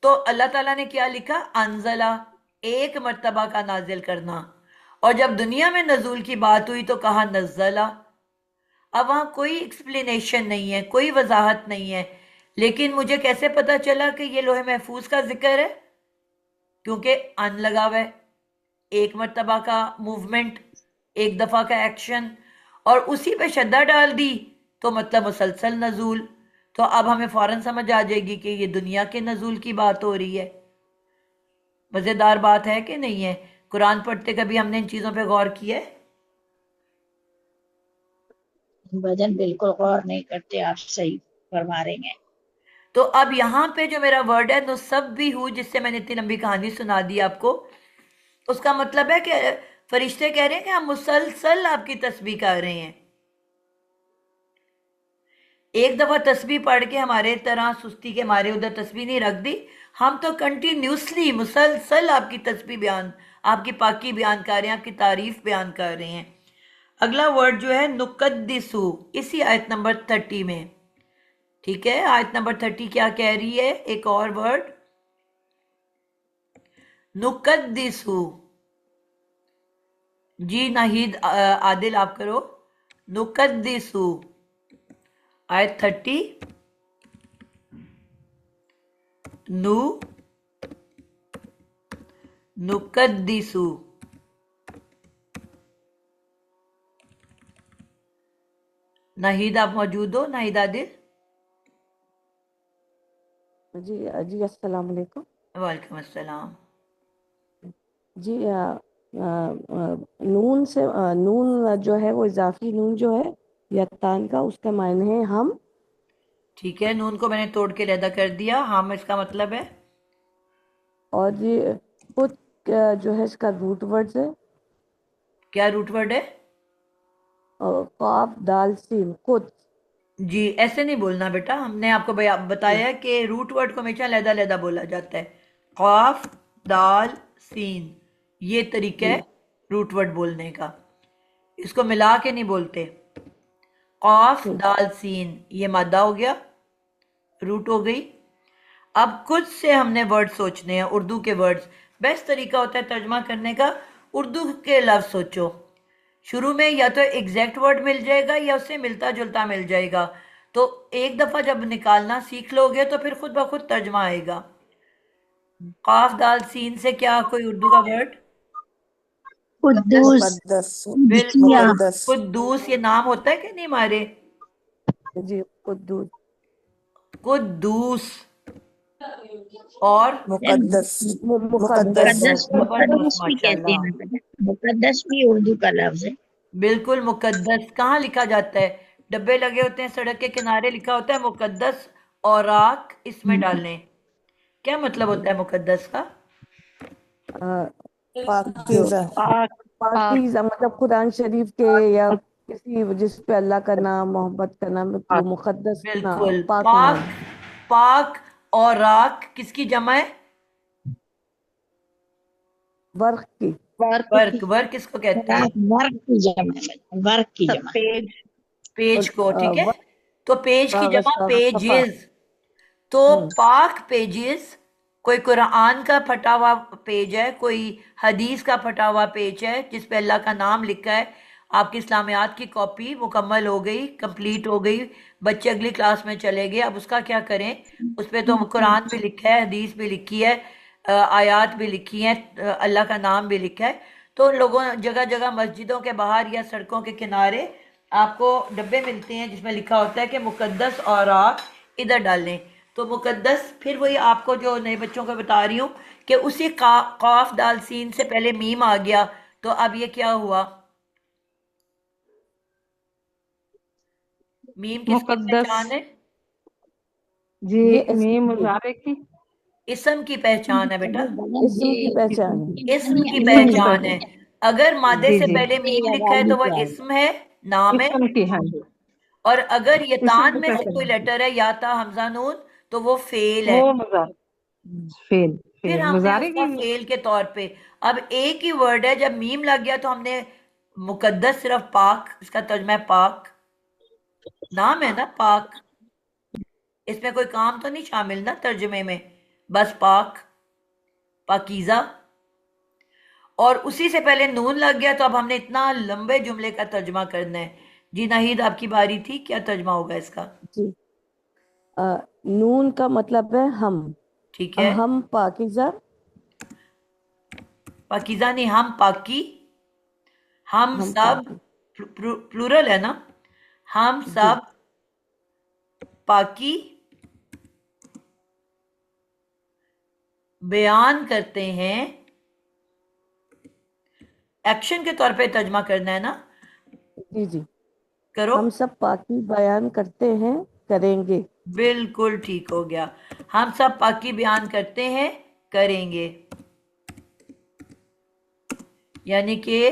तो अल्लाह ताला ने क्या लिखा? अनजला, एक मर्तबा का नाजिल करना। और जब दुनिया में नजूल की बात हुई तो कहा नज़ला। अब वहां कोई एक्सप्लेनेशन नहीं है, कोई वजाहत नहीं है, लेकिन मुझे कैसे पता चला कि ये लोहे महफूज का जिक्र है? क्योंकि अन लगा हुआ है, एक मर्तबा का मूवमेंट, एक दफा का एक्शन, और उसी पे शद्दा डाल दी तो मतलब मुसलसल नजूल। तो अब हमें फौरन समझ आ जाएगी कि ये दुनिया के नजूल की बात हो रही है। मजेदार बात है कि नहीं है? कुरान पढ़ते कभी हमने इन चीजों पे गौर किया है? भजन बिल्कुल गौर नहीं करते, आप सही फरमा रहे हैं। तो अब यहां पे जो मेरा वर्ड है नुसब्बिहू, जिससे मैंने इतनी लंबी कहानी सुना दी आपको, उसका मतलब है कि फरिश्ते कह रहे हैं कि हम मुसलसल आपकी तस्बीह कर रहे हैं। एक दफा तस्बीह पढ़ के हमारे तरह सुस्ती के मारे उधर तस्बीह नहीं रख दी, हम तो कंटिन्यूसली मुसलसल आपकी तस्बीह बयान, आपकी पाकी बयान कर रहे हैं, आपकी तारीफ बयान कर रहे हैं। अगला वर्ड जो है नुकद्दिसु, इसी आयत नंबर 30 में। ठीक है, आयत नंबर 30 क्या कह रही है? एक और वर्ड नुकद्दिसु। जी नाहिद आदिल आप करो। नुकद्दिसु, आयत 30, नु नुकद्दिसु। नाहिद आप मौजूद हो? नाहिद आदिल। जी जी अस्सलाम वालेकुम। वालेकुम अस्सलाम। जी नून से नून जो है वो इजाफी नून जो है यत्तान का, उसका मायने है हम। ठीक है, नून को मैंने तोड़ के लैदा कर दिया, हम इसका मतलब है। और ये कुछ जो है इसका रूट वर्ड है क्या रूट वर्ड है? काफ दाल सीन कुछ। जी ऐसे नहीं बोलना बेटा, हमने आपको बताया कि रूट वर्ड को हमेशा लैदा लैदा बोला जाता है। क़ाफ दाल सीन, ये तरीका है रूट वर्ड बोलने का, इसको मिला के नहीं बोलते। क़ाफ दाल सीन, ये मादा हो गया, रूट हो गई। अब कुछ से हमने वर्ड सोचने हैं, उर्दू के वर्ड्स। बेस्ट तरीका होता है तर्जमा करने का, उर्दू के लफ्ज सोचो। शुरू में या तो एग्जैक्ट वर्ड मिल जाएगा या उससे मिलता जुलता मिल जाएगा। तो एक दफा जब निकालना सीख लोगे तो फिर खुद ब खुद तर्जमा आएगा। काफ दाल सीन से क्या कोई उर्दू का वर्ड? कुद्दूस मुकद्दस बिल्कुल। मुकद्दस कुद्दूस ये नाम होता है कि नहीं हमारे? जी कुद्दूस कुद्दूस और मुकद्दस मुकद्दस मुकद्दस जबरदस्त, भी कहते माशाल्लाह। हैं बेटा, मुकद्दस भी उर्दू का लफ्ज है। बिल्कुल मुकद्दस कहाँ लिखा जाता है? डब्बे लगे होते हैं सड़क के किनारे, लिखा होता है मुकद्दस औराक इसमें डालने। क्या मतलब होता है मुकद्दस का? जो पाकीज़ा पाकीज़ा मतलब कुरान शरीफ के या किसी जिस पे अल्लाह का नाम मोहब्बत का नाम वो मुकद्दस नाम बिल्कुल। पाक पाक, नाम पाक और राक किसकी जमा है? वर्क की वर्क। वर्क किसको कहते हैं? वर्क की जमा है, वर्क की जमा। पेज को, ठीक है। वर्क तो पेज की कागज जमा का सफा पेजेस। तो पाक पेजेस, कोई कुरान का फटा हुआ पेज है, कोई हदीस का फटा हुआ पेज है जिस पे अल्लाह का नाम लिखा है। आपकी इस्लामियात की कॉपी मुकम्मल हो गई, कंप्लीट हो गई, बच्चे अगली क्लास में चले गए। अब उसका क्या करें? उस पे तो कुरान भी लिखा है, हदीस भी लिखी है, आयात भी लिखी हैं, अल्लाह का नाम भी लिखा है। तो लोगों जगह जगह मस्जिदों के बाहर या सड़कों के किनारे आपको डब्बे मिलते हैं जिसमें लिखा होता है कि मुकद्दस और आप इधर डालें। तो मुकद्दस फिर वही आपको जो नए बच्चों को बता रही हूँ कि उसी काफ दाल सीन से पहले मीम आ गया। तो अब ये क्या हुआ? मीम किसकी मुकद्दस पहचान है? जी ये मीम इसम मुजारे की इसम की पहचान है बेटा। इसम की पहचान है इसम की इसम की पहचान है। पहचान अगर मादे जी से जी पहले मीम लिखा है तो वह इसम है, नाम है। इसम की हाँ जी और अगर ये इसम तान की में से कोई पहचान लेटर है, या ता हमजा नून, तो वो फेल है। वो मुजारे फेल फिर फेल हमने मुजारे उसका की फेल के तौर पे, अब एक ही वर्ड है, जब मीम लग गया तो हमने मुकद्दस सिर्फ पाक, इसका तर्जुमा है पाक, नाम है ना पाक, इसमें कोई काम तो नहीं शामिल ना तर्जुमे में, बस पाक, पाकीज़ा। और उसी से पहले नून लग गया तो अब हमने इतना लंबे जुमले का तर्जुमा करना है। जी नाहिद आपकी बारी थी, क्या तर्जुमा होगा इसका? जी नून का मतलब है हम ठीक है। हम पाकीज़ा पाकीज़ा नहीं, हम पाकी, हम हम सब, पाकी प्लूरल है ना, हम जी सब पाकी बयान करते हैं। एक्शन के तौर पे तर्जमा करना है ना, जी जी करो। हम सब पाकी बयान करते हैं करेंगे बिल्कुल ठीक हो गया। हम सब पाकी बयान करते हैं, करेंगे। यानी कि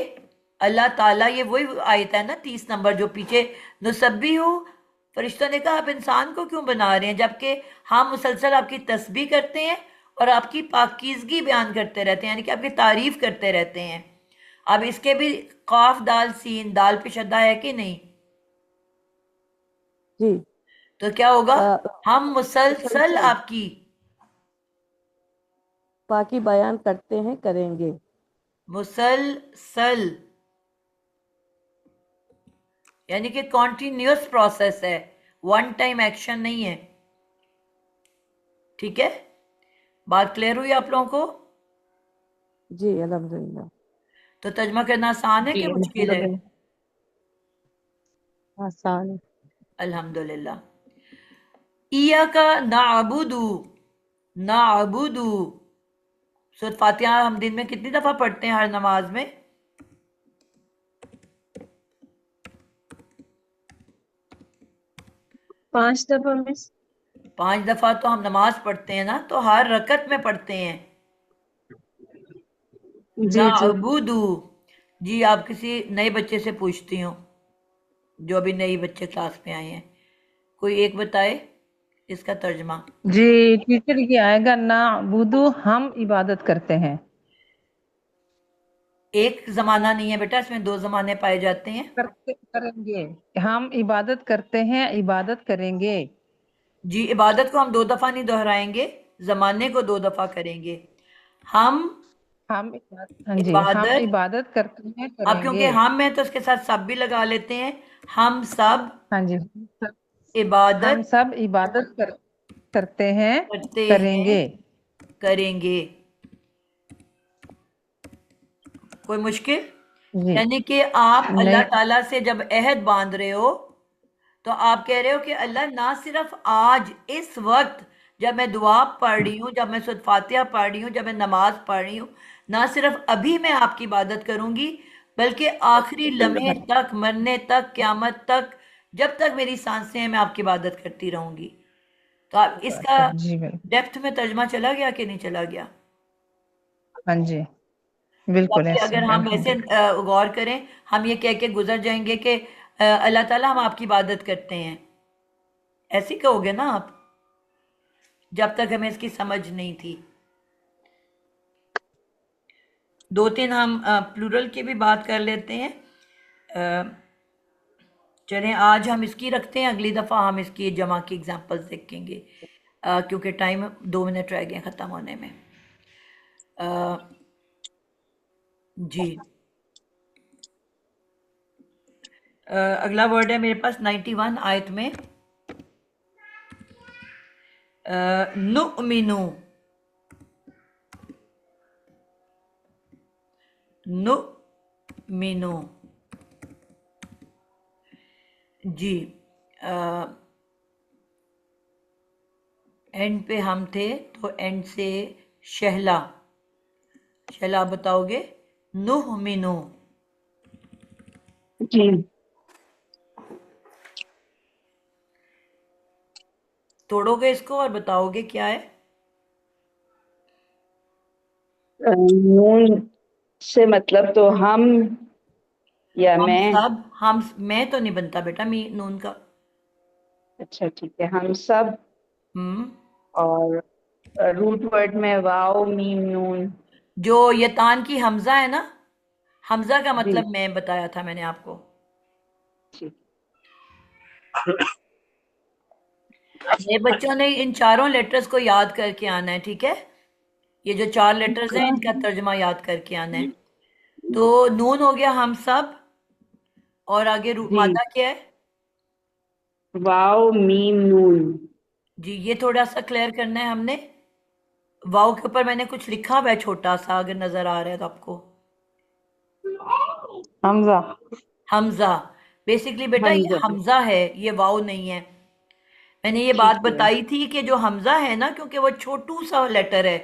अल्लाह ताला, ये वही आयत है ना 30 नंबर जो पीछे, नुसब्बी हो, फरिश्तों ने कहा आप इंसान को क्यों बना रहे हैं, जबकि हम मुसलसल आपकी तस्बीह करते हैं और आपकी पाकीज़गी बयान करते रहते हैं, यानी कि आपकी तारीफ करते रहते हैं। अब इसके भी काफ दाल सीन, दाल पे शद्दा है कि नहीं? जी तो क्या होगा? हम मुसलसल मुसलसल आपकी पाकी बयान करते हैं करेंगे मुसलसल, यानी कि कॉन्टिन्यूस प्रोसेस है, वन टाइम एक्शन नहीं है। ठीक है, बात क्लियर हुई आप लोगों को? जी अल्हम्दुलिल्लाह तो तर्जमा करना आसान है जी कि मुश्किल है? अल्हम्दुलिल्लाह आसान है। अल्हम्दुलिल्लाह। इया का नाबुदू, नाबुदू, सूरत फातिहा हम दिन में कितनी दफा पढ़ते हैं हर नमाज में? 5 दफा मिस। 5 दफा तो हम नमाज पढ़ते हैं ना, तो हर रकत में पढ़ते हैं जी जी नाबुदू। जी आप किसी नए बच्चे से पूछती हूँ, जो अभी नई बच्चे क्लास में आए हैं, कोई एक बताए इसका तर्जमा। जी टीचर ये आएगा ना बुदू हम इबादत करते हैं एक जमाना नहीं है बेटा, इसमें 2 जमाने पाए जाते हैं। करते करेंगे हम इबादत करते हैं इबादत करेंगे जी इबादत को हम 2 दफा नहीं दोहराएंगे, जमाने को 2 दफा करेंगे। हम हाँ जी हम इबादत, इबादत करते हैं अब क्योंकि करेंगे हम है तो उसके साथ सब भी लगा लेते हैं, हम सब हाँ जी हम इबादत सब करते हैं करते हैं, करेंगे करेंगे। कोई मुश्किल? जी यानी कि आप अल्लाह नहीं ताला से जब अहद बांध रहे हो तो आप कह रहे हो कि अल्लाह ना सिर्फ आज इस वक्त जब मैं दुआ पढ़ रही हूँ, जब मैं सूरत फातिहा पढ़ रही हूँ, जब मैं नमाज पढ़ रही हूँ, ना सिर्फ अभी मैं आपकी इबादत करूंगी बल्कि आखिरी लम्हे तक, मरने तक, क्यामत तक, जब तक मेरी सांसें हैं मैं आपकी इबादत करती रहूंगी। तो आप इसका जी बिल्कुल। डेप्थ में तर्जमा चला गया कि नहीं चला गया? हाँ जी बिल्कुल बाकी ऐसे अगर हम ऐसे अल्हम्दुलिल्लाह। गौर करें, हम ये कह के गुजर जाएंगे कि अल्लाह ताला हम आपकी इबादत करते हैं, ऐसे ही कहोगे ना आप, जब तक हमें इसकी समझ नहीं थी। दो तीन हम प्लूरल की भी बात कर लेते हैं। चलें आज हम इसकी रखते हैं, अगली दफ़ा हम इसकी जमा की एग्जांपल्स देखेंगे, क्योंकि टाइम 2 मिनट रह गए ख़त्म होने में। जी अगला वर्ड है मेरे पास 91 आयत में नुमिनु। नुमिनु जी एंड पे हम थे तो एंड से शहला, शहला आप बताओगे नुमिनु। जी तोड़ोगे इसको और बताओगे क्या है? नून से मतलब तो हम या हम मैं। सब, हम, मैं तो नहीं बनता बेटा मी नून का। अच्छा ठीक है, हम सब। हम्म और रूट वर्ड में वाओ मीम नून। जो यतान की हमजा है ना, हमजा का जी मतलब मैं बताया था मैंने आपको। ठीक। ये बच्चों ने इन चारों लेटर्स को याद करके आना है, ठीक है? ये जो 4 लेटर्स हैं इनका तर्जमा याद करके आना है। तो नून हो गया हम सब, और आगे जी मादा क्या है? वाओ मीम नून। जी ये थोड़ा सा क्लियर करना है हमने। वाव के ऊपर मैंने कुछ लिखा हुआ है छोटा सा, अगर नजर आ रहा है तो आपको, हमजा। हमजा। बेसिकली बेटा ये हमजा। हमजा है, ये वाव नहीं है। मैंने ये बात ठीक है। बताई थी कि जो हमजा है ना, क्योंकि वो छोटू सा लेटर है,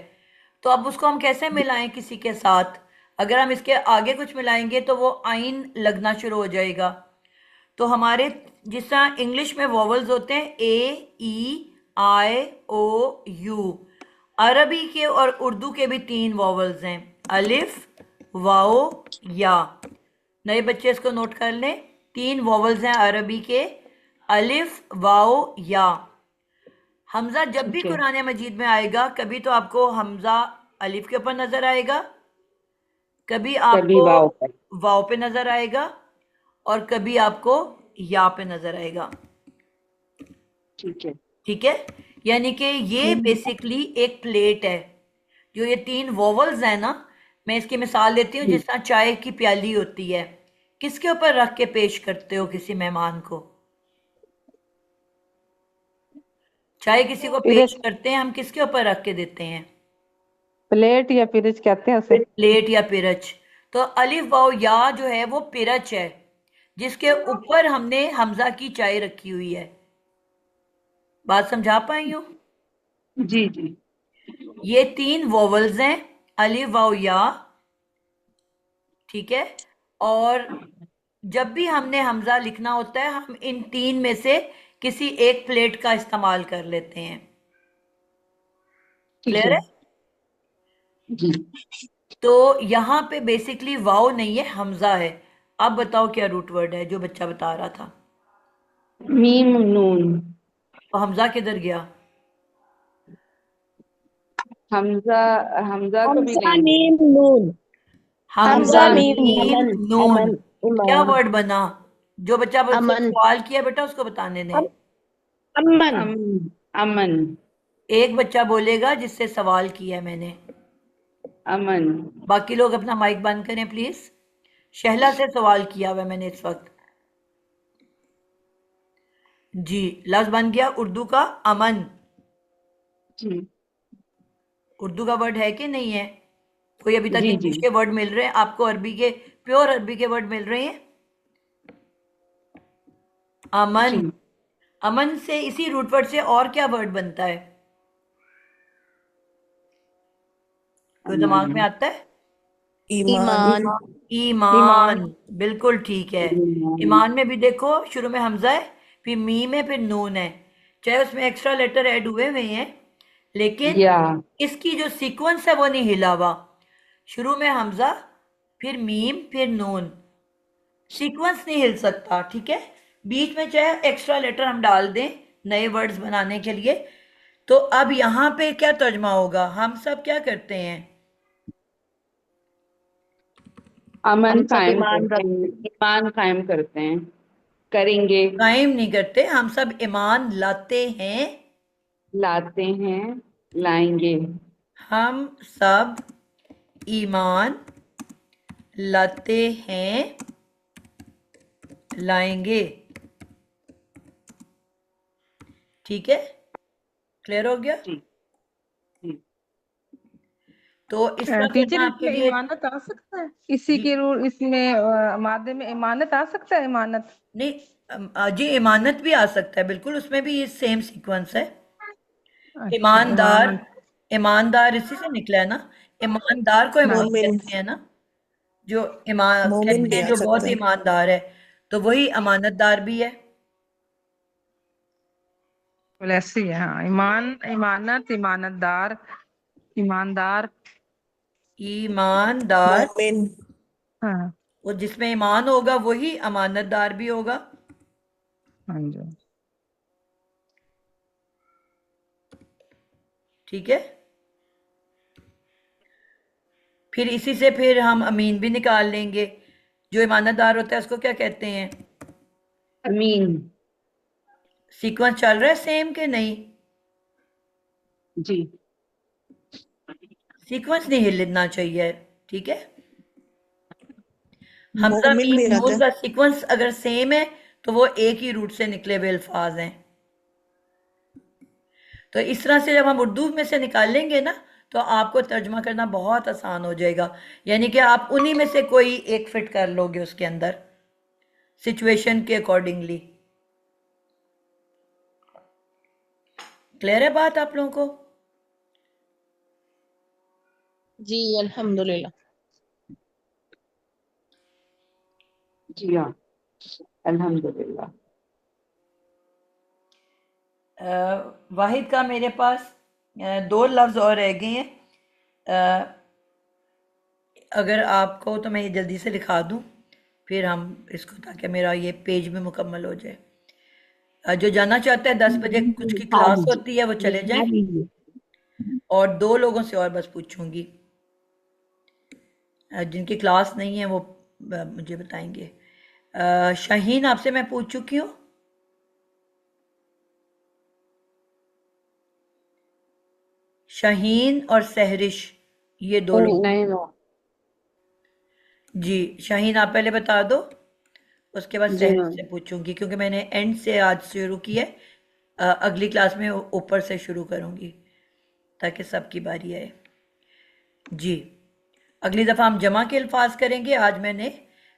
तो अब उसको हम कैसे मिलाएं किसी के साथ? अगर हम इसके आगे कुछ मिलाएंगे तो वो आइन लगना शुरू हो जाएगा। तो हमारे जिस तरह इंग्लिश में वॉवल्स होते हैं ए, ई, आई, ओ, यू, अरबी के और उर्दू के भी 3 वॉवल्स हैं, अलिफ, वाओ, या। नए बच्चे इसको नोट कर लें, 3 वॉवल्स हैं अरबी के, अलिफ, वाओ, या। हमजा जब भी ठीक है। कुरान मजीद में आएगा, कभी तो आपको हमजा अलिफ के ऊपर नजर आएगा, कभी कभी आपको वाओ पर। वाव पे नजर आएगा, और कभी आपको या पे नजर आएगा। ठीक है। ठीक है? यानी कि ये बेसिकली एक प्लेट है। जो ये 3 वोवल्स है ना, मैं इसकी मिसाल देती हूँ, जिस तरह चाय की प्याली होती है, किसके ऊपर रख के पेश करते हो किसी मेहमान को? चाय किसी को पेश पिरच, करते हैं हम, किसके ऊपर रख के देते हैं? प्लेट या पिरच कहते हैं उसे। प्लेट या पिरच। तो अलिफ वाव या जो है वो पिरच है, जिसके ऊपर हमने हमजा की चाय रखी हुई है। बात समझा पाई हूँ? जी जी। ये 3 वोवल्स हैं, अलिफ वाव या, ठीक है? और जब भी हमने हमजा लिखना होता है, हम इन 3 में से किसी एक प्लेट का इस्तेमाल कर लेते हैं। ठीक क्लियर है। है? जी। तो यहाँ पे बेसिकली वाव नहीं है, हमजा है। अब बताओ क्या रूट वर्ड है जो बच्चा बता रहा था? मीम नून। तो हमजा किधर गया? हमजा। हमजा तो भी हमजा नहीं है। मीम नून। हमजा हमजा हमजा मीम मीम। मीम अमन। नून। अमन। क्या ईमान। वर्ड बना? जो बच्चा मुझसे अमन। सवाल किया बेटा उसको बताने दें। अमन। अमन। एक बच्चा बोलेगा जिससे सवाल किया है मैंने। अमन। बाकी लोग अपना माइक बंद करें प्लीज। शहला से सवाल किया हुआ है मैंने इस वक्त। जी लफ्ज बन गया उर्दू का अमन। जी उर्दू का वर्ड है कि नहीं है? कोई अभी तक जी। जी इंग्लिश के वर्ड मिल रहे हैं आपको? अरबी के प्योर अरबी के वर्ड मिल रहे हैं। अमन, जी। अमन से इसी रूट वर्ड से और क्या वर्ड बनता है, कोई दिमाग में अमन, आता है? ईमान। ईमान, बिल्कुल ठीक है। ईमान, ईमान में भी देखो शुरू में हमजा है, फिर मीम है, फिर नून है, चाहे उसमें एक्स्ट्रा लेटर ऐड हुए हुए हैं, लेकिन या इसकी जो सीक्वेंस है वो नहीं हिला हुआ। शुरू में हमजा, फिर मीम, फिर नून, सीक्वेंस नहीं हिल सकता, ठीक है। बीच में चाहे एक्स्ट्रा लेटर हम डाल दें नए वर्ड्स बनाने के लिए। तो अब यहाँ पे क्या तर्जमा होगा, हम सब क्या करते हैं? अमन हम सब कायम ईमान करते हैं, ईमान कायम करते हैं, करेंगे, कायम नहीं करते, हम सब ईमान लाते हैं। लाते हैं, लाएंगे, हम सब ईमान लाते हैं, लाएंगे, ठीक है, क्लियर हो गया? जी जी। तो इसका टीचर करना आपके इसमें लिए इमानत आ सकता है, इसी जी के रूल इसमें मादे में इमानत आ सकता है, इमानत। नहीं, जी इमानत भी आ सकता है, बिल्कुल, उसमें भी ये सेम सीक्वेंस है। अच्छा, ईमानदार, इमानत। ईमानदार इसी से निकला है ना, ईमानदार को ईमान हाँ, मोमिन। कहते हैं ना, जो ईमान मोमिन कहते भी हैं आ जो बहुत सकता है। ईमानदार है, तो वही अमानतदार भी है। बोले ऐसे ही है। हाँ, ईमान, इमानत, इमानतदार, ईमानदार। ईमानदार, मोमिन। हाँ, वो जिसमें ईमान होगा वही अमानतदार भी होगा। हाँ जी। ठीक है, फिर इसी से फिर हम अमीन भी निकाल लेंगे। जो ईमानतदार होता है उसको क्या कहते हैं? अमीन। सीक्वेंस चल रहा है सेम के नहीं? जी। सीक्वेंस नहीं हिलना चाहिए, ठीक है। हमजा मोमिन मीम भी आता नून है। का सीक्वेंस अगर सेम है तो वो एक ही रूट से निकले हुए अल्फाज हैं। तो इस तरह से जब हम उर्दू में से निकालेंगे ना तो आपको तर्जमा करना बहुत आसान हो जाएगा, यानी कि आप उन्हीं में से कोई एक फिट कर लोगे उसके अंदर सिचुएशन के अकॉर्डिंगली। क्लियर है बात आप लोगों को? जी अल्हम्दुलिल्लाह। जी हाँ, अल्हम्दुलिल्लाह। वाहिद का मेरे पास दो लफ्ज़ और रह गए हैं, अगर आपको तो मैं ये जल्दी से लिखा दूं फिर हम इसको, ताकि मेरा ये पेज में मुकम्मल हो जाए। जो जाना चाहता है 10 बजे कुछ की लिखा क्लास दीजिए, होती है वो चले लिखा जाएं, दीजिए। और दो लोगों से और बस पूछूंगी, जिनकी क्लास नहीं है वो मुझे बताएंगे। शाहीन आपसे मैं पूछ चुकी हूँ, शाहीन और सहरिश ये दो लोग। नहीं नो। जी शाहीन आप पहले बता दो, उसके बाद जी सहरिश हाँ। से पूछूंगी, क्योंकि मैंने एंड से आज शुरू की है, अगली क्लास में ऊपर से शुरू करूंगी ताकि सबकी बारी आए। जी अगली दफ़ा हम जमा के अल्फाज करेंगे, आज मैंने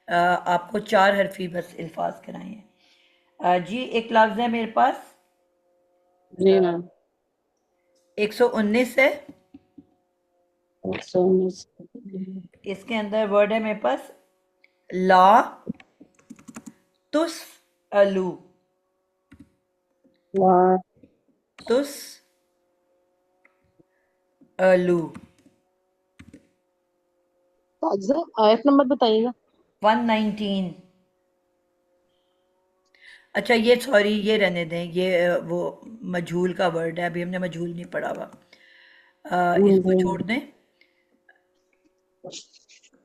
आपको 4 हरफी बस अल्फाज कराए हैं। जी एक लफ्ज़ है मेरे पास, जी मैम। 119 है, 119। इसके अंदर वर्ड है मेरे पास ला तुस अलू, वाह। तुस अलू। साजिदा आयत नंबर बताइएगा। 119। अच्छा ये सॉरी ये रहने दें, ये वो मजहूल का वर्ड है, अभी हमने मजहूल नहीं पढ़ा हुआ, इसको छोड़ दें।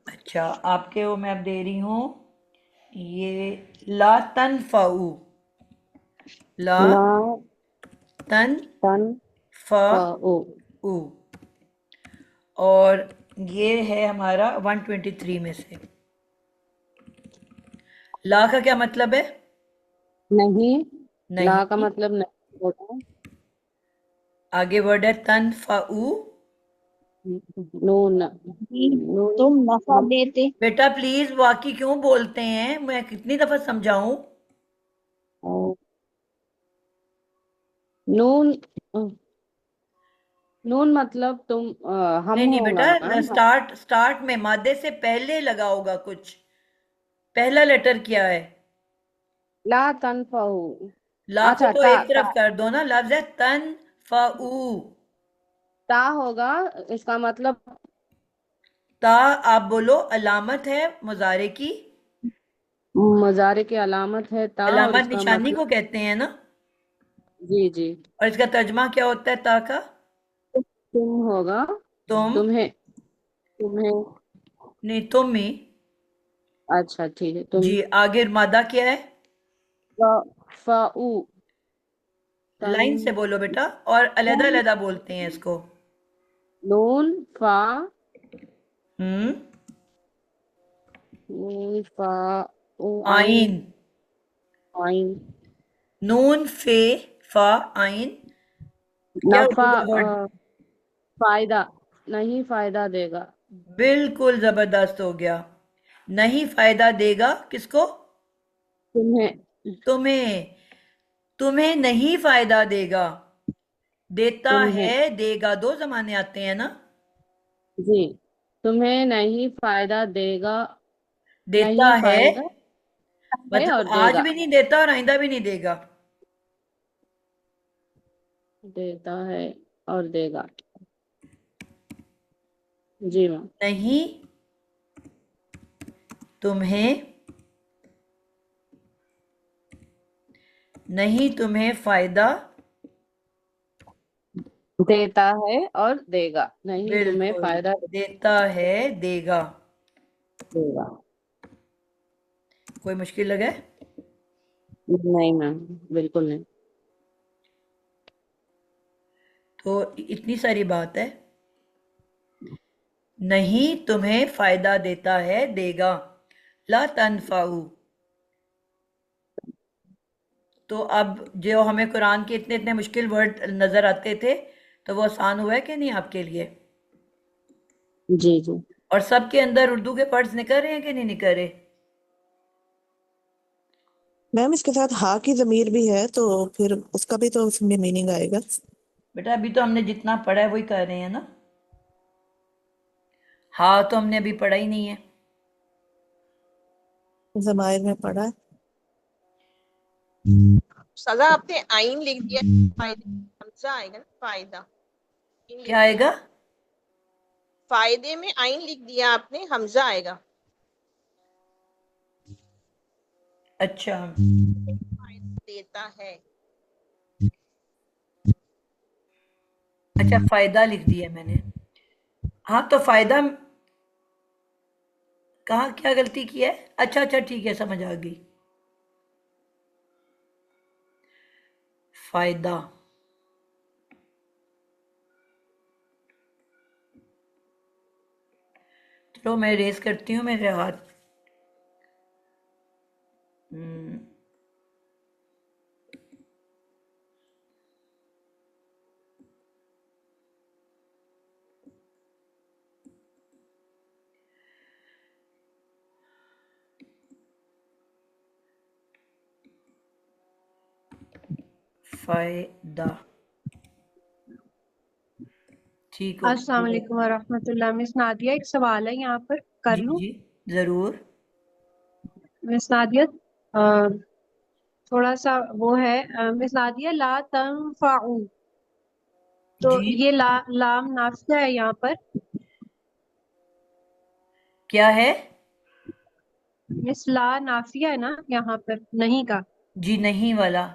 अच्छा आपके वो मैं अब दे रही हूँ, ये ला तनफ़उ, ला ला तन तनफ़उ, ओ। और ये है हमारा 123 में से। ला का क्या मतलब है? नहीं, ला का नहीं, मतलब नहीं होता। आगे वर्ड है तनफ़उ, नून कि नून तुम नफा देते। बेटा प्लीज वाकी क्यों बोलते हैं, मैं कितनी दफा समझाऊं। नून नून मतलब तुम हम नहीं नहीं होगा बेटा, मैम। स्टार्ट स्टार्ट में मादे से पहले लगा होगा कुछ, पहला लेटर क्या है। ला तनफहू। ला को अच्छा तो ता एक ता तरफ कर दो ना, लफ्ज है तन फाऊ। ता होगा, इसका मतलब ता आप बोलो अलामत है मुजारे की, मुजारे की अलामत है ता, और अलामत इसका निशानी मतलब को कहते हैं ना। जी जी। और इसका तर्जमा क्या होता है ता का। तुम होगा, तुम, तुम्हें तुम्हें। नहीं तुम ही। अच्छा ठीक है, तुम। जी आगे मादा क्या है। फाऊ तन लाइन से बोलो बेटा, और अलग अलग बोलते हैं इसको। नून फा हम्म। नून फा ओ आइन आइन। आइन नून फे फा आइन। क्या नफा उर्दू का वर्ड। फायदा, नहीं फायदा देगा। बिल्कुल जबरदस्त हो गया। नहीं फायदा देगा किसको। तुम्हें तुम्हें। तुम्हें नहीं फायदा देगा। देता तुम्हें है देगा दो जमाने आते हैं ना। जी, तुम्हें नहीं फायदा देगा। देता नहीं है फायदा है मतलब और आज देगा। भी नहीं देता और आइंदा भी नहीं देगा। देता है और देगा। जी मैम। नहीं तुम्हें, नहीं तुम्हें फायदा। देता है और देगा, नहीं तुम्हें बिल्कुल। फायदा देता है देगा। देगा। कोई मुश्किल लगे। नहीं मैम, बिल्कुल नहीं। तो इतनी सारी बात है। नहीं तुम्हें फायदा देता है देगा। ला तनफाऊ। तो अब जो हमें कुरान के इतने इतने मुश्किल वर्ड नजर आते थे, तो वो आसान हुआ है कि नहीं आपके लिए। जी जी। और सबके अंदर उर्दू के वर्ड्स निकल रहे हैं कि नहीं निकल रहे। मैम इसके साथ हा की जमीर भी है तो फिर उसका भी तो उसमें मीनिंग आएगा। बेटा अभी तो हमने जितना पढ़ा है वही कर रहे हैं ना। हाँ तो हमने अभी पढ़ा ही नहीं है। जमायर में पढ़ा है। सजा आपने आइन लिख दिया, फायदे हमजा आएगा ना, फायदा आइन लिख क्या दिया। आएगा। फायदे में आइन लिख दिया आपने, हमजा आएगा। अच्छा। फायदा देता है। अच्छा फायदा लिख दिया मैंने। हाँ तो फायदा कहाँ क्या गलती की है। अच्छा अच्छा ठीक है समझ आ गई। फायदा। चलो मैं रेस करती हूँ मेरे हाथ। हम्म, फायदा। ठीक हो अस्सलाम गया। वालेकुम वरहमतुल्लाह। मिस नादिया, एक सवाल है यहाँ पर, कर जी लूं? जी जरूर। मिस नादिया, अ, थोड़ा सा वो है, मिस नादिया, ला तंफाउ, तो जी ये लाम नाफिया है यहाँ पर। क्या है। मिस ला नाफिया है ना यहाँ पर, नहीं का। जी नहीं वाला।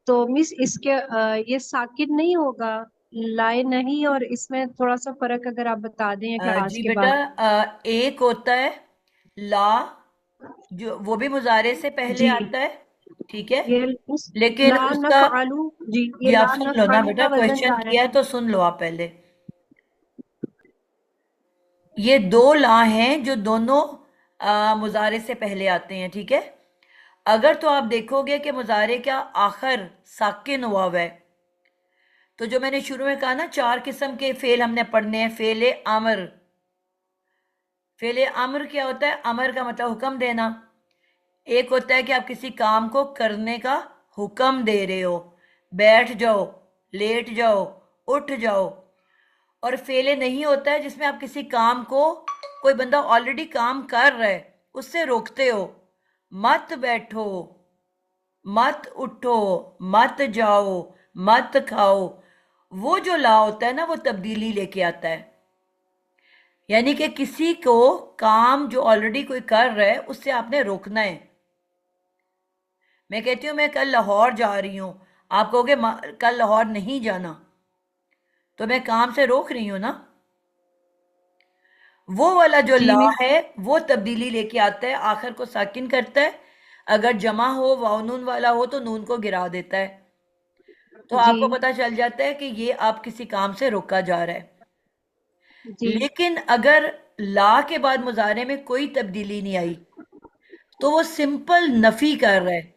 तो मिस इसके ये साकिन नहीं होगा, लाए नहीं, और इसमें थोड़ा सा फर्क अगर आप बता दें क्लास जी के बेटा, बाद। एक होता है ला, जो वो भी मुजारे से पहले जी, आता है। ठीक है। ये मिस लेकिन ला उसका, नफ़अलु, जी ये जी आप ला सुन लो ना नफ़अलु बेटा, का वजन क्वेश्चन जा रहा किया है। है तो सुन लो आप पहले। ये दो ला हैं जो दोनों मुजारे से पहले आते हैं। ठीक है। अगर तो आप देखोगे कि मुजारे का आखिर साकिन हुआ हुआ है, तो जो मैंने शुरू में कहा ना, 4 किस्म के फेल हमने पढ़ने हैं। फेले अमर, फेले अमर क्या होता है? अमर का मतलब हुक्म देना। एक होता है कि आप किसी काम को करने का हुक्म दे रहे हो, बैठ जाओ, लेट जाओ, उठ जाओ। और फेले नहीं होता है जिसमें आप किसी काम को, कोई बंदा ऑलरेडी काम कर रहा है, उससे रोकते हो, मत बैठो, मत उठो, मत जाओ, मत खाओ। वो जो ला होता है ना, वो तब्दीली लेके आता है। यानी कि किसी को काम जो ऑलरेडी कोई कर रहा है, उससे आपने रोकना है। मैं कहती हूँ मैं कल लाहौर जा रही हूँ, आप कहोगे कल लाहौर नहीं जाना, तो मैं काम से रोक रही हूँ ना। वो वाला जो जी ला मिस। है वो तब्दीली लेके आता है, आखिर को साकिन करता है। अगर जमा हो, वाव नून वाला हो, तो नून को गिरा देता है। तो जी आपको पता चल जाता है कि ये आप किसी काम से रोका जा रहा है। जी लेकिन अगर ला के बाद मुजारे में कोई तब्दीली नहीं आई, तो वो सिंपल नफी कर रहा है।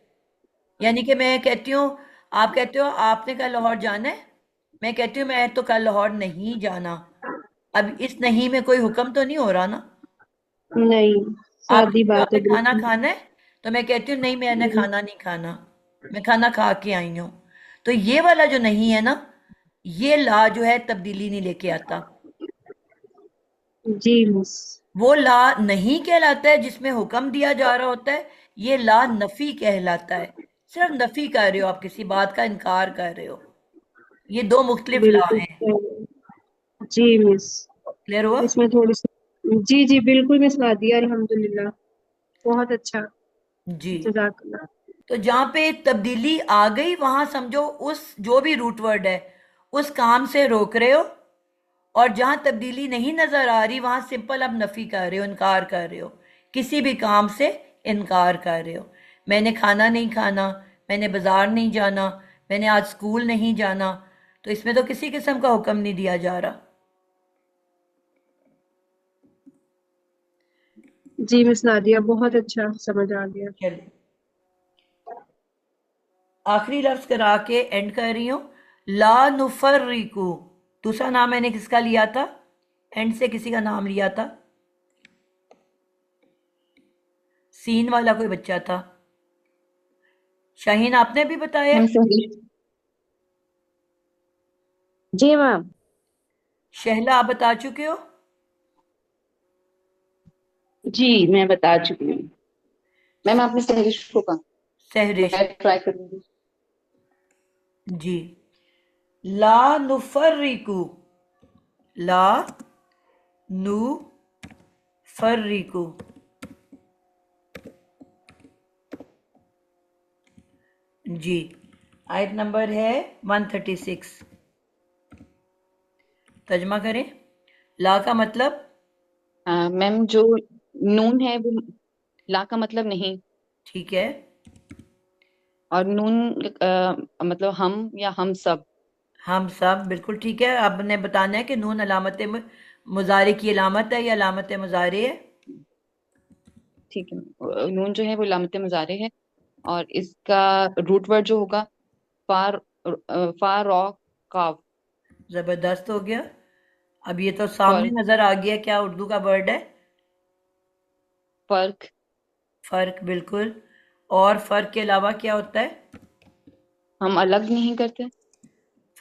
यानी कि मैं कहती हूँ, आप कहते हो आपने कल लाहौर जाना है, मैं कहती हूँ मैं तो कल लाहौर नहीं जाना। अब इस नहीं में कोई हुक्म तो नहीं हो रहा ना। नहीं, आप सादी कहते हो बात है आपने खाना बिल्कुल। खाना है, तो मैं कहती हूँ नहीं मैंने खाना नहीं खाना, मैं खाना खा के आई हूँ। तो ये वाला जो नहीं है ना, ये ला जो है तब्दीली नहीं लेके आता। जी मिस। वो ला नहीं कहलाता है जिसमें हुक्म दिया जा रहा होता है, ये ला नफी कहलाता है। सिर्फ नफी कर रहे हो आप, किसी बात का इनकार कर रहे हो। ये 2 मुख्तलिफ ला बिल्कुल हैं। जी मिस। क्लियर हुआ? इसमें थोड़ी सी जी जी बिल्कुल मिस नादिया, अल्हम्दुलिल्लाह, बहुत अच्छा, जी। जज़ाकल्लाह। तो जहां पे तब्दीली आ गई, वहां समझो उस जो भी रूट वर्ड है उस काम से रोक रहे हो। और जहां तब्दीली नहीं नजर आ रही, वहां सिंपल आप नफी कर रहे हो, इनकार कर रहे हो, किसी भी काम से इनकार कर रहे हो। मैंने खाना नहीं खाना, मैंने बाजार नहीं जाना, मैंने आज स्कूल नहीं जाना, तो इसमें तो किसी किस्म का हुक्म नहीं दिया जा रहा। जी मिस नादिया, बहुत अच्छा समझ आ गया। चलिए, आखिरी लफ्ज करा के एंड कर रही हूँ। ला नुफर्रिकु, दूसरा नाम मैंने किसका लिया था? एंड से किसी का नाम लिया था, सीन वाला कोई बच्चा था। शाहीन आपने भी बताया? जी मैम। शहला आप बता चुके हो? जी मैं बता चुकी हूँ मैम, आपने सहरिश को कहा, सहरिश, मैं ट्राई करूंगी। जी। ला नुफर्रिकु, ला नुफर्रिकु, जी। आयत नंबर है 136। तर्जमा करें। ला का मतलब? मैम जो नून है वो ला का मतलब नहीं, ठीक है। और नून मतलब हम या हम सब। हम सब, बिल्कुल ठीक है। आपने बताना है कि नून अलामत मुजारे की अलामत है या अलामत मुजारे है। ठीक है, नून जो है वो लामत मुजारे है, और इसका रूट वर्ड जो होगा फार, फार रॉ काफ। जबरदस्त हो गया। अब ये तो सामने फर्क, नजर आ गया क्या उर्दू का वर्ड है। फर्क। फर्क, बिल्कुल। और फर्क के अलावा क्या होता है? हम अलग नहीं करते।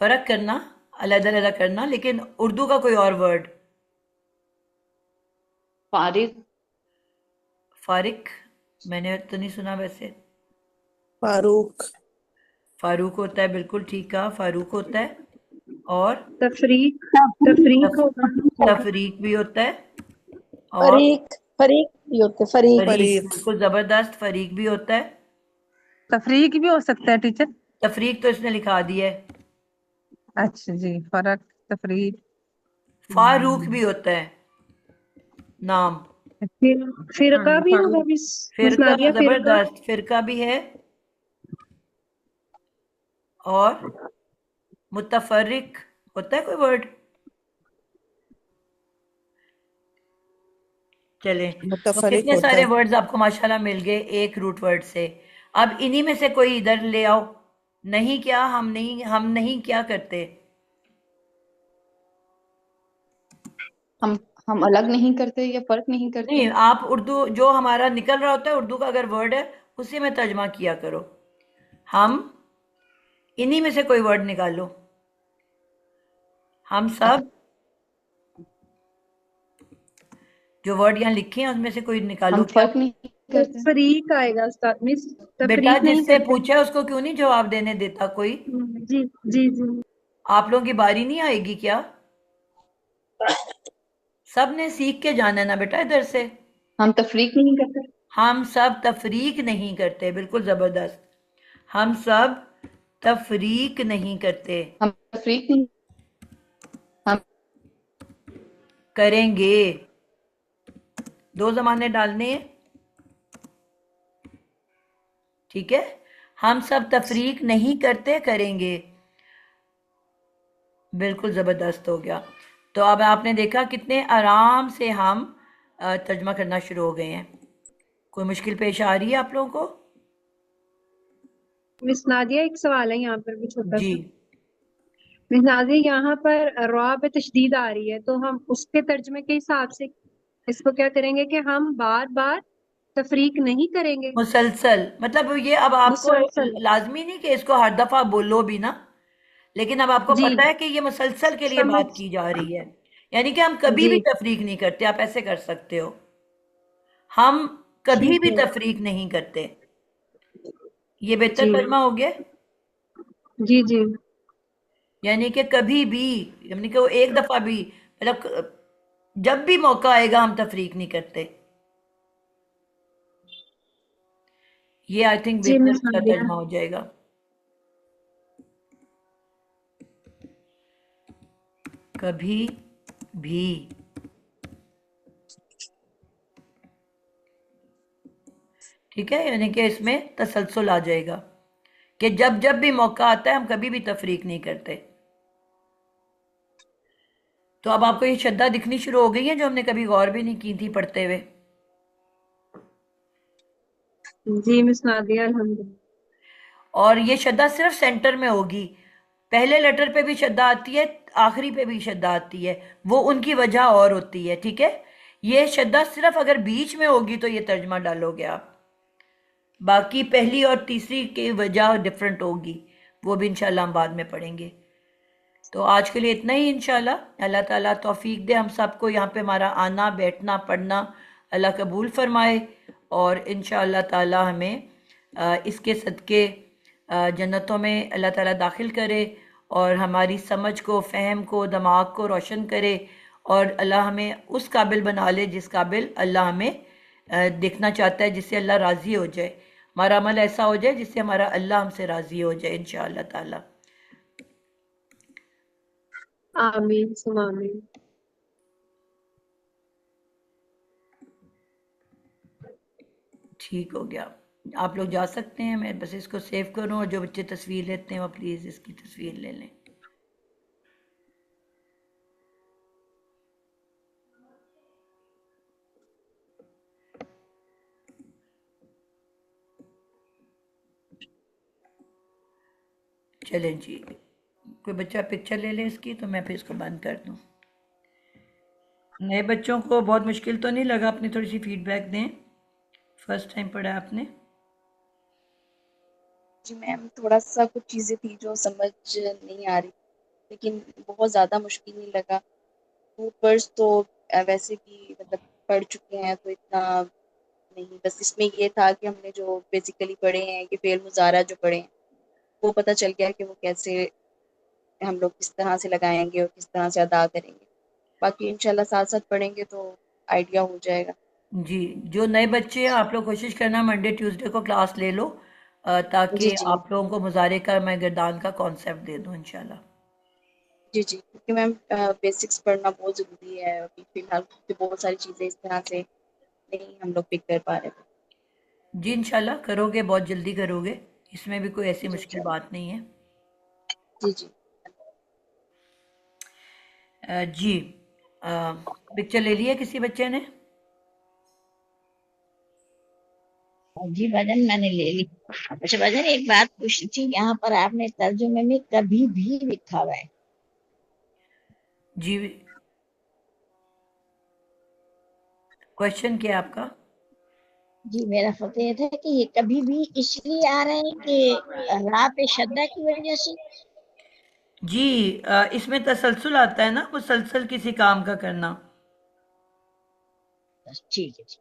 फर्क करना, अलग अलग करना। लेकिन उर्दू का कोई और वर्ड? फारिग। फारिक मैंने तो नहीं सुना वैसे। फारूक। फारूक होता है, बिल्कुल ठीक कहा, फारूक होता है। और तफरीक, तफरीक होगा। तफरीक भी होता है। और फरीक, फरीक भी होते, फरीक। फरीक, फरीक। बिल्कुल जबरदस्त, फरीक भी होता है। तफरीक भी हो सकता है टीचर। तफरीक तो इसने लिखा दिया है। अच्छा जी, फर्क, तफरीक। फारूक भी होता है नाम। फिर फिरका भी होगा फारूक। मिस फिरका, नादिया, फिरका। जबरदस्त, फिरका भी है। और मुतफर्रिक होता है कोई वर्ड? चलें, तो मुतफरिक कितने होता सारे है। वर्ड्स आपको माशाल्लाह मिल गए एक रूट वर्ड से। अब इन्हीं में से कोई इधर ले आओ। नहीं क्या, हम नहीं क्या करते? हम अलग नहीं करते या फर्क नहीं करते? नहीं, आप उर्दू जो हमारा निकल रहा होता है, उर्दू का अगर वर्ड है उसी में तर्जमा किया करो। हम इन्हीं में से कोई वर्ड निकालो। हम सब जो वर्ड यहाँ लिखे हैं उसमें से कोई निकालो। हम क्या फर्क नहीं करते? तफरीक आएगा उस्ताद, मिस बेटा, तफरीक नहीं जिससे करते। पूछा उसको क्यों नहीं जवाब देने देता कोई? जी जी जी। आप लोगों की बारी नहीं आएगी क्या? सब ने सीख के जाना है ना बेटा इधर से। हम तफरीक नहीं करते। हम सब तफरीक नहीं करते, बिल्कुल जबरदस्त। हम सब तफरीक नहीं करते, हम तफरीक नहीं, हम करेंगे। दो जमाने डालने हैं, ठीक है। हम सब तफरीक नहीं करते, करेंगे। बिल्कुल ज़बरदस्त हो गया। तो अब आपने देखा कितने आराम से हम तर्जमा करना शुरू हो गए हैं। कोई मुश्किल पेश आ रही है आप लोगों को? मिस नादिया, एक सवाल है यहाँ पर भी छोटा जी। सा। मिस नादिया, यहाँ पर रॉ पे तशदीद आ रही है, तो हम उसके तर्जमे के हिसाब से इसको क्या करेंगे कि हम बार बार तफरीक नहीं करेंगे, मुसलसल, मतलब ये अब आपको मुसलसल। लाजमी नहीं कि इसको हर दफ़ा बोलो भी ना, लेकिन अब आपको जी, पता है कि ये मुसलसल के लिए समझ। बात की जा रही है। यानी कि हम कभी जी, भी तफरीक नहीं करते, आप ऐसे कर सकते हो। हम कभी ठीक भी है। तफरीक नहीं करते। ये बेहतर जी तर्जमा हो गया। जी जी। यानी कि कभी भी, यानी कि वो एक दफा भी, मतलब जब भी मौका आएगा हम तफरीक नहीं करते। ये आई थिंक जी बेहतर मिस इसका नादिया। तर्जमा हो जाएगा। कभी भी, ठीक है। यानी कि इसमें तसलसल आ जाएगा कि जब जब भी मौका आता है हम कभी भी तफरीक नहीं करते। तो अब आपको ये शद्दा दिखनी शुरू हो गई है जो हमने कभी गौर भी नहीं की थी पढ़ते हुए। जी मिस नादिया, अल्हम्दुलिल्लाह। और ये शद्दा सिर्फ सेंटर में होगी। पहले लेटर पे भी शद्दा आती है, आखिरी पे भी शद्दा आती है, वो उनकी वजह और होती है, ठीक है। ये शद्दा सिर्फ अगर बीच में होगी तो ये तर्जमा डालोगे आप। बाकी पहली और तीसरी की वजह डिफरेंट होगी, वो भी इंशाल्लाह हम बाद में पढ़ेंगे। तो आज के लिए इतना ही इंशाल्लाह। अल्लाह ताला तौफीक दे हम सबको, यहाँ पे हमारा आना बैठना पढ़ना अल्लाह कबूल फरमाए, और इंशाल्लाह ताला हमें इसके सदक़े जन्नतों में अल्लाह ताला दाखिल करे, और हमारी समझ को, फ़हम को, दिमाग को रोशन करे, और अल्लाह हमें उस काबिल बना ले जिस काबिल अल्लाह हमें देखना चाहता है, जिससे अल्लाह राज़ी हो जाए। हमारा अमल ऐसा हो जाए जिससे हमारा अल्लाह हमसे राज़ी हो जाए इंशाअल्लाह ताला। आमीन सुमा आमीन। ठीक हो गया, आप लोग जा सकते हैं। मैं बस इसको सेव करूं, और जो बच्चे तस्वीर लेते हैं वो प्लीज़ इसकी तस्वीर ले लें। चलें जी, कोई बच्चा पिक्चर ले ले इसकी, तो मैं फिर इसको बंद कर दूं। नए बच्चों को बहुत मुश्किल तो नहीं लगा? अपनी थोड़ी सी फीडबैक दें, फर्स्ट टाइम पढ़ा आपने। जी मैम, थोड़ा सा कुछ चीज़ें थी जो समझ नहीं आ रही, लेकिन बहुत ज़्यादा मुश्किल नहीं लगा। वर्ड्स तो वैसे भी मतलब पढ़ चुके हैं, तो इतना नहीं। बस इसमें ये था कि हमने जो बेसिकली पढ़े हैं, ये फेल मुजारा जो पढ़े हैं, वो पता चल गया कि वो कैसे हम लोग किस तरह से लगाएंगे और किस तरह से अदा करेंगे। बाकी इंशाल्लाह साथ साथ पढ़ेंगे तो आइडिया हो जाएगा। जी, जो नए बच्चे हैं आप लोग कोशिश करना मंडे ट्यूसडे को क्लास ले लो, जी ताकि जी आप लोगों को मुजारे का मैं गर्दान का कॉन्सेप्ट दे दूं इंशाल्लाह। जी जी, क्योंकि मैम बेसिक्स पढ़ना बहुत ज़रूरी है अभी फिलहाल, क्योंकि बहुत सारी चीज़ें इस तरह से नहीं हम लोग पिक कर पा रहे थे। जी इंशाल्लाह करोगे, बहुत जल्दी करोगे, इसमें भी कोई ऐसी जी मुश्किल इंशाल्लाह। बात नहीं है। जी जी जी, पिक्चर ले लिया किसी बच्चे ने? जी भजन मैंने ले ली। अच्छा भजन, एक बात पूछनी थी, यहाँ पर आपने तर्जुमे में कभी भी लिखा हुआ है। जी क्वेश्चन क्या है आपका? जी मेरा फतह ये था कि ये कभी भी इसलिए आ रहे हैं कि रा पे शद्दा की वजह से। जी इसमें तसलसल आता है ना, मुसलसल किसी काम का करना, बस ठीक है जी।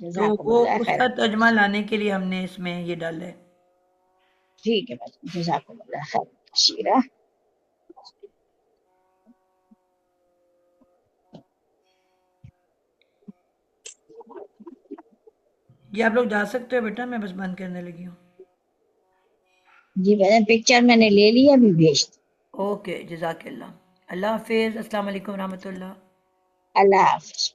तो वो जज़ाकुमुल्लाह उसका खैर। तर्जमा लाने के लिए हमने इसमें ये डाला है। ठीक है बस, जज़ाकुमुल्लाह खैर कसीरा। जी आप लोग जा सकते हो बेटा, मैं बस बंद करने लगी हूँ। जी पिक्चर मैंने ले लिया, अभी भेज दी। ओके, जज़ाकल्लाह। अल्लाह हाफिज़, अस्सलाम वालेकुम रहमतुल्लाह। अल्लाह हाफिज।